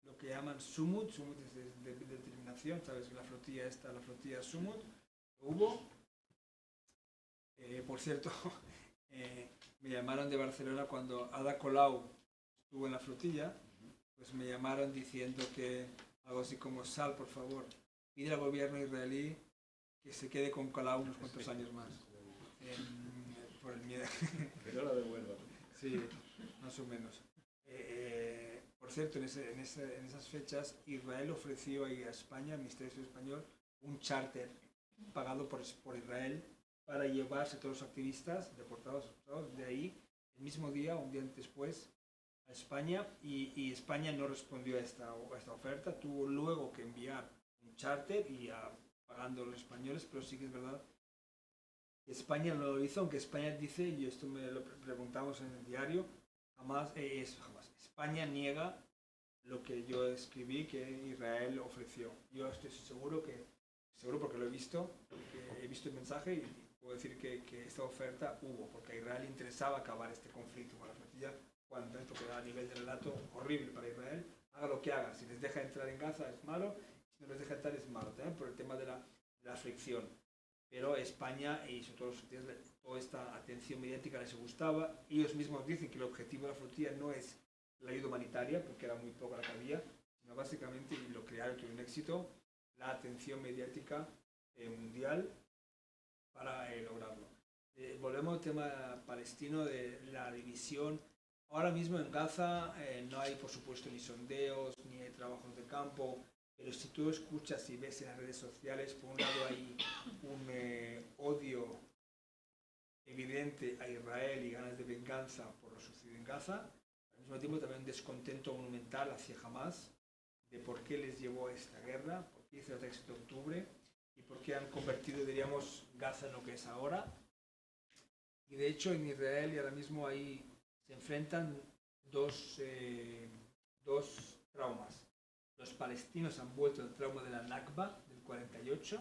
lo que llaman Sumut es de determinación, sabes que la flotilla Sumut, hubo. Por cierto, me llamaron de Barcelona cuando Ada Colau estuvo en la flotilla, pues me llamaron diciendo que algo así como: Sal, por favor, pide al gobierno israelí que se quede con Colau unos cuantos años más. Por el miedo. Que no la devuelva. Sí, más o menos. Por cierto, en esas fechas Israel ofreció ahí a España, al Ministerio Español, un charter pagado por Israel para llevarse a todos los activistas deportados de ahí el mismo día o un día después a España, y España no respondió a esta oferta, tuvo luego que enviar un charter pagando a los españoles, pero sí que es verdad que España no lo hizo, aunque España dice, y esto me lo preguntamos en el diario, jamás España niega lo que yo escribí que Israel ofreció. Yo estoy seguro porque lo he visto el mensaje, y puedo decir que esta oferta hubo, porque a Israel le interesaba acabar este conflicto con la flotilla, cuando esto queda a nivel de relato horrible para Israel. Haga lo que haga, si les deja entrar en Gaza es malo, si no les deja entrar es malo, también por el tema de la fricción. Pero España y sobre todo toda esta atención mediática les gustaba. Ellos mismos dicen que el objetivo de la flotilla no es la ayuda humanitaria, porque era muy poca la que había, sino básicamente, y lo crearon, tuvieron éxito, la atención mediática mundial para lograrlo. Volvemos al tema palestino, de la división. Ahora mismo en Gaza no hay, por supuesto, ni sondeos, ni hay trabajos de campo, pero si tú escuchas y ves en las redes sociales, por un lado hay un odio evidente a Israel y ganas de venganza por lo sucedido en Gaza, al mismo tiempo también un descontento monumental hacia Hamas, de por qué les llevó a esta guerra, por qué hizo el 13 de octubre y por qué han convertido, diríamos, Gaza en lo que es ahora. Y de hecho en Israel y ahora mismo ahí se enfrentan dos traumas. Los palestinos han vuelto al trauma de la Nakba del 48,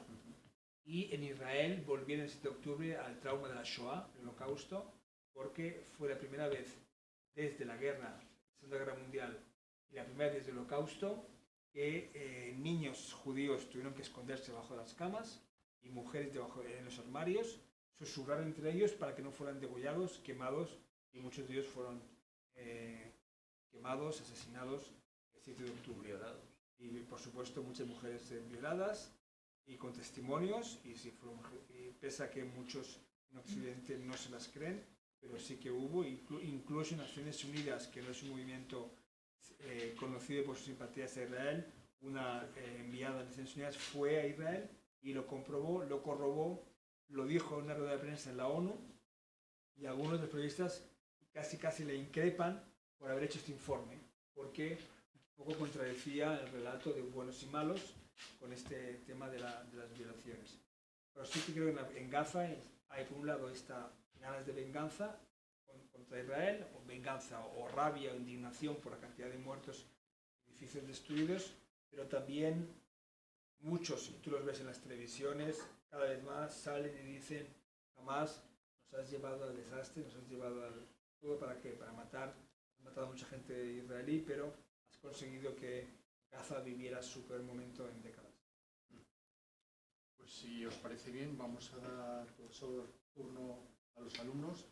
y en Israel volvieron el 7 de octubre al trauma de la Shoah, el Holocausto, porque fue la primera vez desde la Segunda Guerra Mundial y la primera vez desde el Holocausto que niños judíos tuvieron que esconderse bajo las camas y mujeres en los armarios, susurrar entre ellos para que no fueran degollados, quemados, y muchos de ellos fueron quemados, asesinados el 7 de octubre. Violados. Y por supuesto muchas mujeres violadas y con testimonios, y pese a que muchos en Occidente no se las creen, pero sí que hubo, incluso en Naciones Unidas, que no es un movimiento conocido por sus simpatías a Israel, una enviada a Naciones Unidas fue a Israel y lo comprobó, lo corroboró, lo dijo en una rueda de prensa en la ONU, y algunos de los periodistas casi le increpan por haber hecho este informe, porque un poco contradecía el relato de buenos y malos con este tema de las violaciones. Pero sí que creo que en Gaza hay por un lado esta ganas de venganza contra Israel, o venganza o rabia o indignación por la cantidad de muertos y edificios destruidos, pero también muchos, y tú los ves en las televisiones, cada vez más salen y dicen: jamás nos has llevado al desastre, nos has llevado al todo, ¿para qué? Para matar. Has matado a mucha gente israelí, pero has conseguido que Gaza viviera su peor momento en décadas. Pues si os parece bien, vamos a dar, profesor, turno a los alumnos.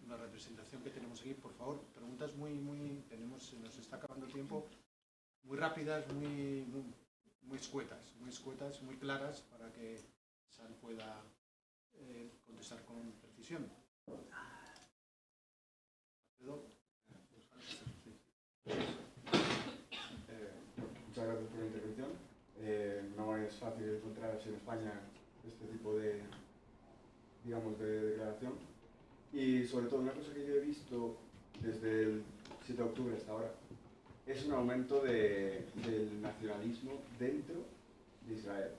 La representación que tenemos aquí, por favor, preguntas se nos está acabando el tiempo, muy rápidas, muy escuetas, muy claras, para que Sal pueda contestar con precisión. Muchas gracias por la intervención. No es fácil encontrar en España este tipo de declaración. Y sobre todo, una cosa que yo he visto desde el 7 de octubre hasta ahora es un aumento del nacionalismo dentro de Israel.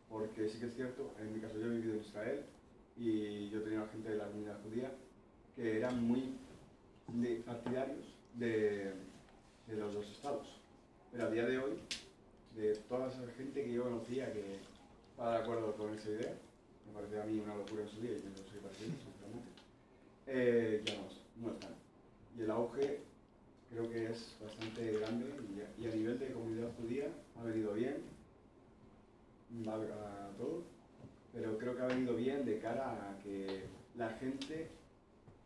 Porque sí que es cierto, en mi caso yo he vivido en Israel y yo tenía gente de la comunidad judía que eran muy partidarios de los dos estados. Pero a día de hoy de toda esa gente que yo conocía que estaba de acuerdo con esa idea, me parecía a mí una locura en su día y yo no soy partido, sinceramente, ya no están. Y el auge creo que es bastante grande y a nivel de comunidad judía ha venido bien, valga todo, pero creo que ha venido bien de cara a que la gente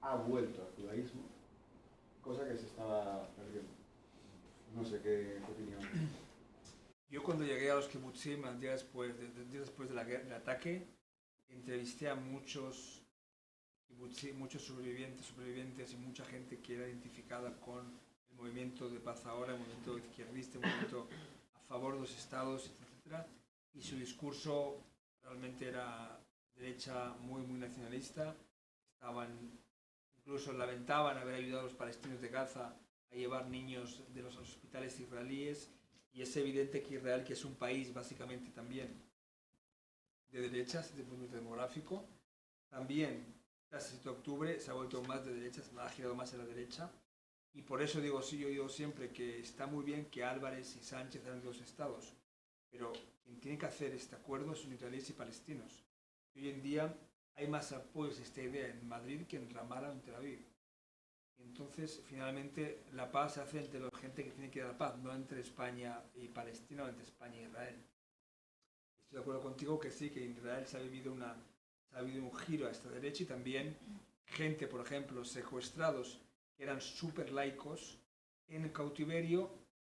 ha vuelto al judaísmo, cosa que se estaba perdiendo. No sé qué opinión. Yo cuando llegué a los kibutzim, al día después, del ataque, entrevisté a muchos kibutzim, muchos supervivientes y mucha gente que era identificada con el movimiento de paz ahora, el movimiento izquierdista, el movimiento a favor de los estados, etc. Y su discurso realmente era derecha muy nacionalista. Incluso lamentaban haber ayudado a los palestinos de Gaza a llevar niños de los hospitales israelíes. Y es evidente que Israel, que es un país básicamente también de derechas desde el punto de vista demográfico, también tras el 7 de octubre se ha vuelto más de derechas, ha girado más a la derecha. Y por eso digo, sí, yo digo siempre que está muy bien que Álvarez y Sánchez sean dos estados, pero quien tiene que hacer este acuerdo son israelíes y palestinos. Y hoy en día hay más apoyos a esta idea en Madrid que en Ramallah o en Tel Aviv. Y entonces, finalmente, la paz se hace entre la gente que tiene que ir a la paz, no entre España y Palestina o entre España y Israel. Estoy de acuerdo contigo que sí, que en Israel se ha vivido un giro a esta derecha y también gente, por ejemplo, secuestrados que eran súper laicos en el cautiverio,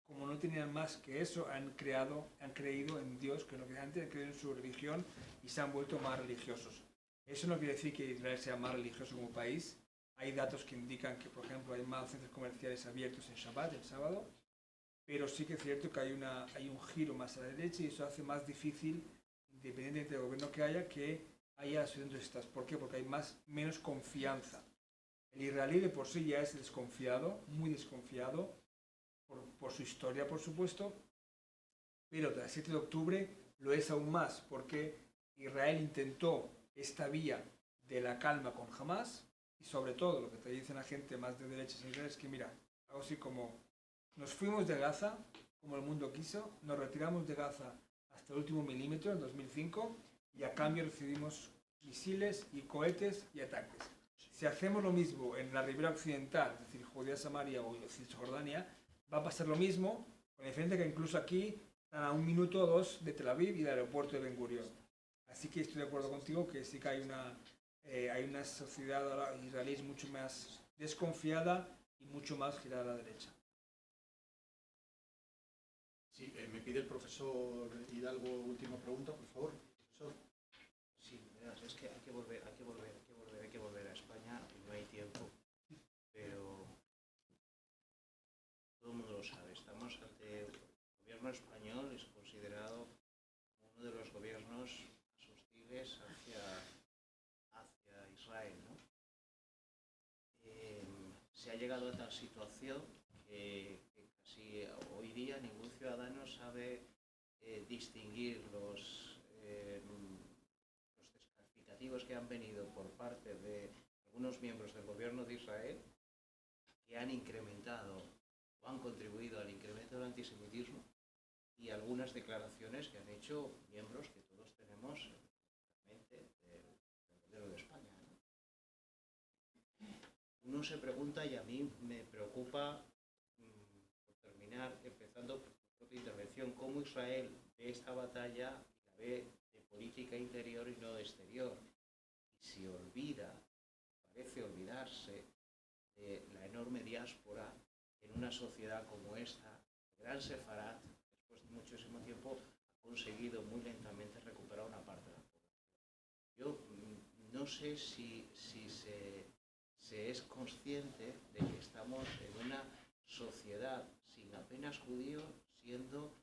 como no tenían más que eso, han creído en Dios, que es lo que antes han creído en su religión y se han vuelto más religiosos. Eso no quiere decir que Israel sea más religioso como país. Hay datos que indican que, por ejemplo, hay más centros comerciales abiertos en Shabbat, el sábado, pero sí que es cierto que hay un giro más a la derecha y eso hace más difícil, independientemente del gobierno que haya estudiantes estas. ¿Por qué? Porque hay menos confianza. El israelí de por sí ya es desconfiado, muy desconfiado, por su historia, por supuesto, pero tras el 7 de octubre lo es aún más, porque Israel intentó esta vía de la calma con Hamas, y sobre todo lo que te dicen la gente más de derechas en Israel es que, mira, algo así como nos fuimos de Gaza, como el mundo quiso, nos retiramos de Gaza hasta el último milímetro en 2005 y a cambio recibimos misiles y cohetes y ataques. Si hacemos lo mismo en la ribera occidental, es decir, Judea, Samaria o Cisjordania, va a pasar lo mismo, con la diferencia que incluso aquí están a 1 minuto o 2 de Tel Aviv y del aeropuerto de Ben Gurion. Así que estoy de acuerdo contigo que sí que hay una sociedad ahora israelí mucho más desconfiada y mucho más girada a la derecha. Sí, me pide el profesor Hidalgo última pregunta, por favor. Profesor. Sí, verás, es que hay que volver a España y no hay tiempo. Pero todo el mundo lo sabe, estamos ante el gobierno español, es considerado uno de los gobiernos más hostiles hacia Israel, ¿no? Se ha llegado a tal situación que casi hoy día ningún ciudadano sabe distinguir los descalificativos que han venido por parte de algunos miembros del gobierno de Israel que han incrementado o han contribuido al incremento del antisemitismo y algunas declaraciones que han hecho miembros que todos tenemos en mente del gobierno de España, ¿no? Uno se pregunta, y a mí me preocupa, por terminar, empezando por tu propia intervención, cómo Israel ve esta batalla y la ve de política interior y no de exterior. Y si parece olvidarse de la enorme diáspora en una sociedad como esta, el Gran Sefarat, después de muchísimo tiempo, ha conseguido muy lentamente recuperar una parte de la población. Yo no sé si se es consciente de que estamos en una sociedad sin apenas judíos, siendo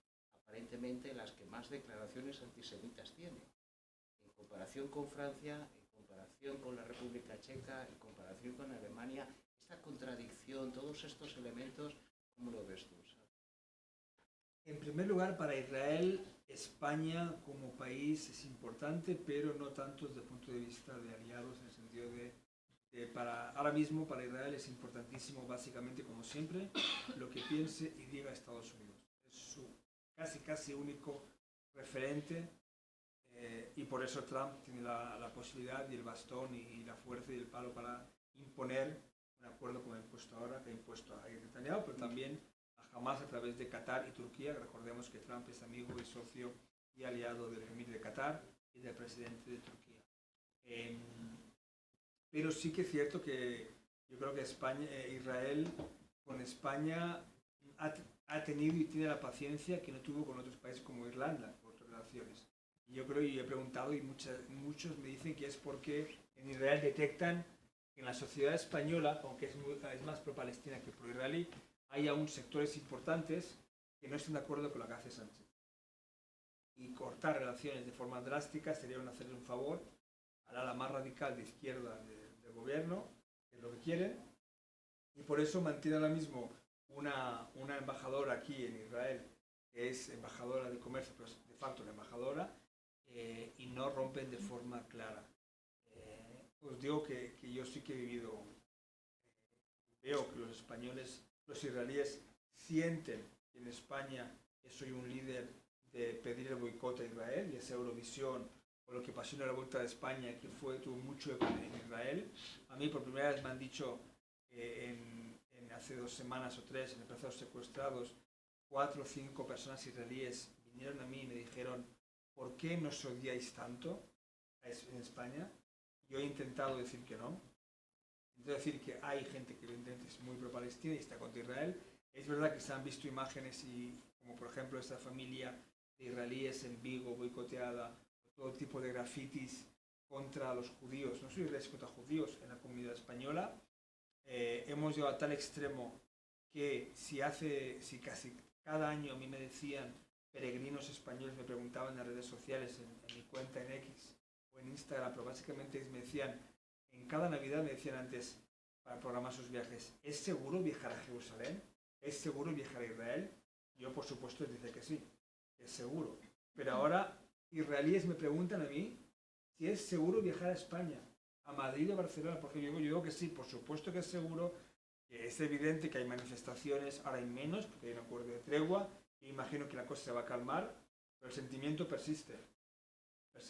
aparentemente las que más declaraciones antisemitas tienen. En comparación con Francia, en comparación con la República Checa, en comparación con Alemania, esta contradicción, todos estos elementos, ¿cómo lo ves tú? En primer lugar, para Israel, España como país es importante, pero no tanto desde el punto de vista de aliados, en el sentido de ahora mismo para Israel es importantísimo, básicamente, como siempre, lo que piense y diga Estados Unidos. Es su casi único referente, y por eso Trump tiene la posibilidad y el bastón y la fuerza y el palo para imponer un acuerdo como el impuesto ahora, que ha impuesto a Netanyahu, pero también a Hamas a través de Qatar y Turquía. Recordemos que Trump es amigo y socio y aliado del emir de Qatar y del presidente de Turquía. Pero sí que es cierto que yo creo que Israel con España ha tenido y tiene la paciencia que no tuvo con otros países como Irlanda, por otras relaciones. Y yo creo, y he preguntado, y muchos me dicen que es porque en Israel detectan que en la sociedad española, aunque es más pro-palestina que pro-israelí, hay aún sectores importantes que no están de acuerdo con lo que hace Sánchez. Y cortar relaciones de forma drástica sería hacerle un favor al ala más radical de izquierda del gobierno, que es lo que quieren, y por eso mantiene ahora mismo una embajadora aquí en Israel, que es embajadora de comercio, pero es de facto la embajadora, y no rompen de forma clara. Os digo que yo sí que he vivido, veo que los españoles, los israelíes sienten que en España soy un líder de pedir el boicot a Israel, y esa Eurovisión, o lo que pasó en la Vuelta de España, que tuvo mucho eco en Israel. A mí por primera vez me han dicho, hace 2 semanas o 3, en el Plaza de los Secuestrados, 4 o 5 personas israelíes vinieron a mí y me dijeron: ¿por qué nos odiáis tanto en España? Yo he intentado decir que no. Intento decir que hay gente que evidentemente es muy pro-palestina y está contra Israel. Es verdad que se han visto imágenes, como por ejemplo esta familia de israelíes en Vigo boicoteada, todo tipo de grafitis contra los judíos, no solo israelíes, contra judíos en la comunidad española. Hemos llegado a tal extremo que si casi cada año a mí me decían peregrinos españoles, me preguntaban en las redes sociales, en mi cuenta en X o en Instagram, pero básicamente me decían, en cada Navidad me decían antes, para programar sus viajes: ¿es seguro viajar a Jerusalén? ¿Es seguro viajar a Israel? Yo por supuesto les decía que sí, es seguro. Pero ahora israelíes me preguntan a mí si es seguro viajar a España, a Madrid o a Barcelona, porque yo digo que sí, por supuesto que es seguro, que es evidente que hay manifestaciones, ahora hay menos, porque hay un acuerdo de tregua, y imagino que la cosa se va a calmar, pero el sentimiento persiste. El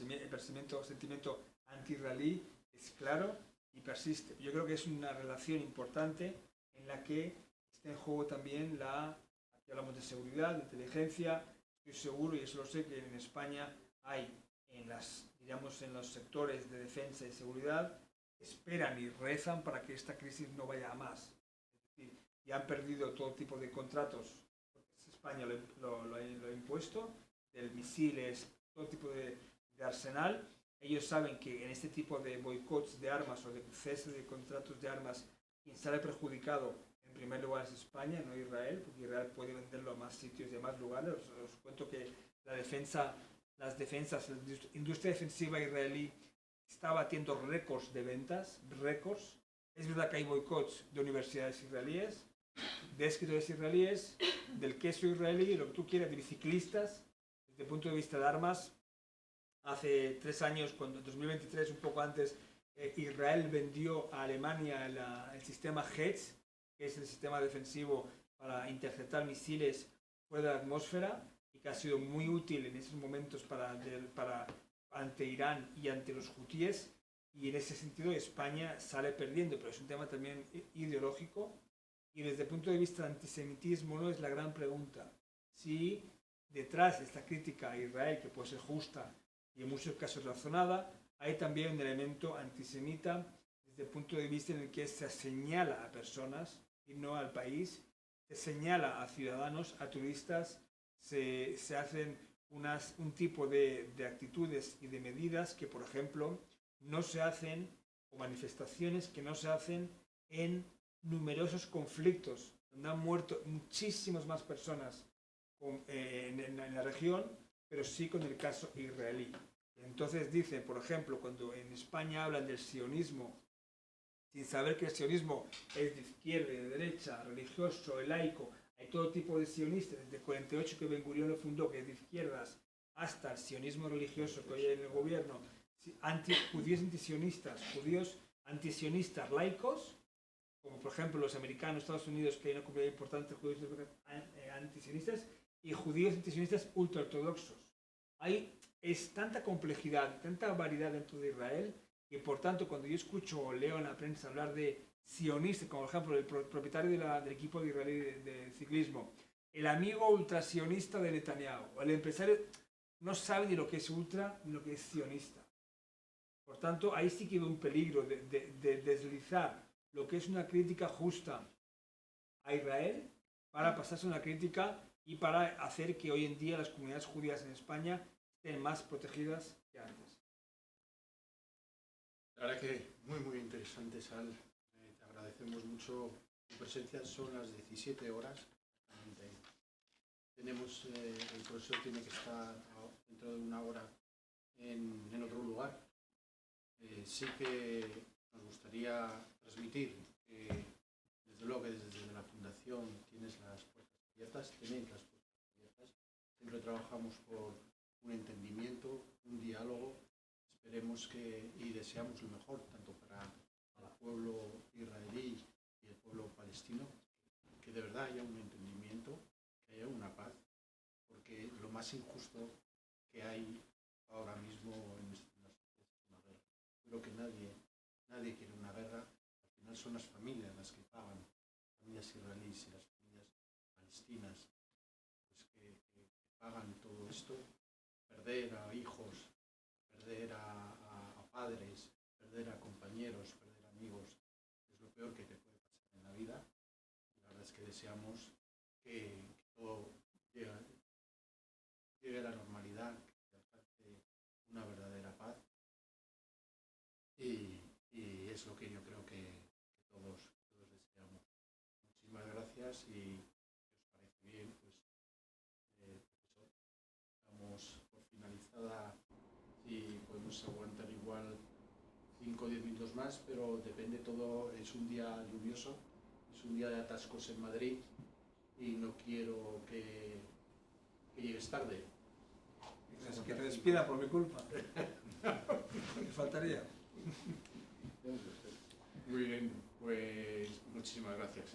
sentimiento anti-israelí es claro y persiste. Yo creo que es una relación importante en la que está en juego también aquí hablamos de seguridad, de inteligencia. Estoy seguro, y eso lo sé, que en España hay, en los sectores de defensa y seguridad, esperan y rezan para que esta crisis no vaya a más. Es decir, ya han perdido todo tipo de contratos, porque España lo ha impuesto, de misiles, todo tipo de arsenal. Ellos saben que en este tipo de boicots de armas o de cese de contratos de armas, quien sale perjudicado en primer lugar es España, no Israel, porque Israel puede venderlo a más sitios y a más lugares. Os cuento que la industria defensiva israelí está batiendo récords de ventas, récords. Es verdad que hay boicots de universidades israelíes, de escritores israelíes, del queso israelí, lo que tú quieras, de biciclistas. Desde el punto de vista de armas, hace 3 años, cuando en 2023, un poco antes, Israel vendió a Alemania el sistema HETS, que es el sistema defensivo para interceptar misiles fuera de la atmósfera, y que ha sido muy útil en esos momentos ante Irán y ante los hutíes, y en ese sentido España sale perdiendo, pero es un tema también ideológico, y desde el punto de vista del antisemitismo no es la gran pregunta. Si detrás de esta crítica a Israel, que puede ser justa y en muchos casos razonada, hay también un elemento antisemita desde el punto de vista en el que se señala a personas y no al país, se señala a ciudadanos, a turistas, se hacen un tipo de actitudes y de medidas que, por ejemplo, no se hacen, o manifestaciones que no se hacen en numerosos conflictos, donde han muerto muchísimas más personas en la región, pero sí con el caso israelí. Entonces dicen, por ejemplo, cuando en España hablan del sionismo, sin saber que el sionismo es de izquierda y de derecha, religioso, laico, hay todo tipo de sionistas, desde el 48 que Ben Gurión lo fundó, que es de izquierdas, hasta el sionismo religioso que hoy hay en el gobierno, judíos antisionistas, judíos antisionistas laicos, como por ejemplo los americanos, Estados Unidos, que hay una comunidad importante de judíos antisionistas, y judíos antisionistas ultraortodoxos. Es tanta complejidad, tanta variedad dentro de Israel, que por tanto cuando yo escucho o leo en la prensa hablar de sionistas, como por ejemplo el propietario del equipo de israelí de ciclismo, el amigo ultrasionista de Netanyahu, el empresario, no sabe ni lo que es ultra ni lo que es sionista. Por tanto, ahí sí que veo un peligro de deslizar lo que es una crítica justa a Israel para pasarse una crítica y para hacer que hoy en día las comunidades judías en España estén más protegidas que antes. La verdad que muy interesante, Sal. Te agradecemos mucho tu presencia. Son las 17 horas. Tenemos, el profesor tiene que estar dentro de una hora en otro lugar. Sí que nos gustaría transmitir que, desde luego que desde la Fundación tienes las puertas abiertas, tenéis las puertas abiertas. Siempre trabajamos por un entendimiento, un diálogo. Esperemos y deseamos lo mejor tanto para el pueblo israelí y el pueblo palestino, que de verdad haya un entendimiento, que haya una paz, porque lo más injusto que hay ahora mismo en la sociedad es una guerra. Creo que nadie quiere una guerra. Al final son las familias las que pagan, las familias israelíes y las familias palestinas, pues que pagan todo esto. Perder a hijos, perder a padres, perder a compañeros, perder amigos, es lo peor que te puede pasar en la vida. La verdad es que deseamos que todo llegue a la normalidad, que se alcance una verdadera paz. Y es lo que yo creo que todos deseamos. Muchísimas gracias y si os parece bien, pues profesor, damos por finalizada. Si podemos aguantar igual 5 o 10 minutos más, pero depende todo. Es un día lluvioso, es un día de atascos en Madrid y no quiero que llegues tarde. Que te despida por mi culpa. Me faltaría. Muy bien, pues muchísimas gracias.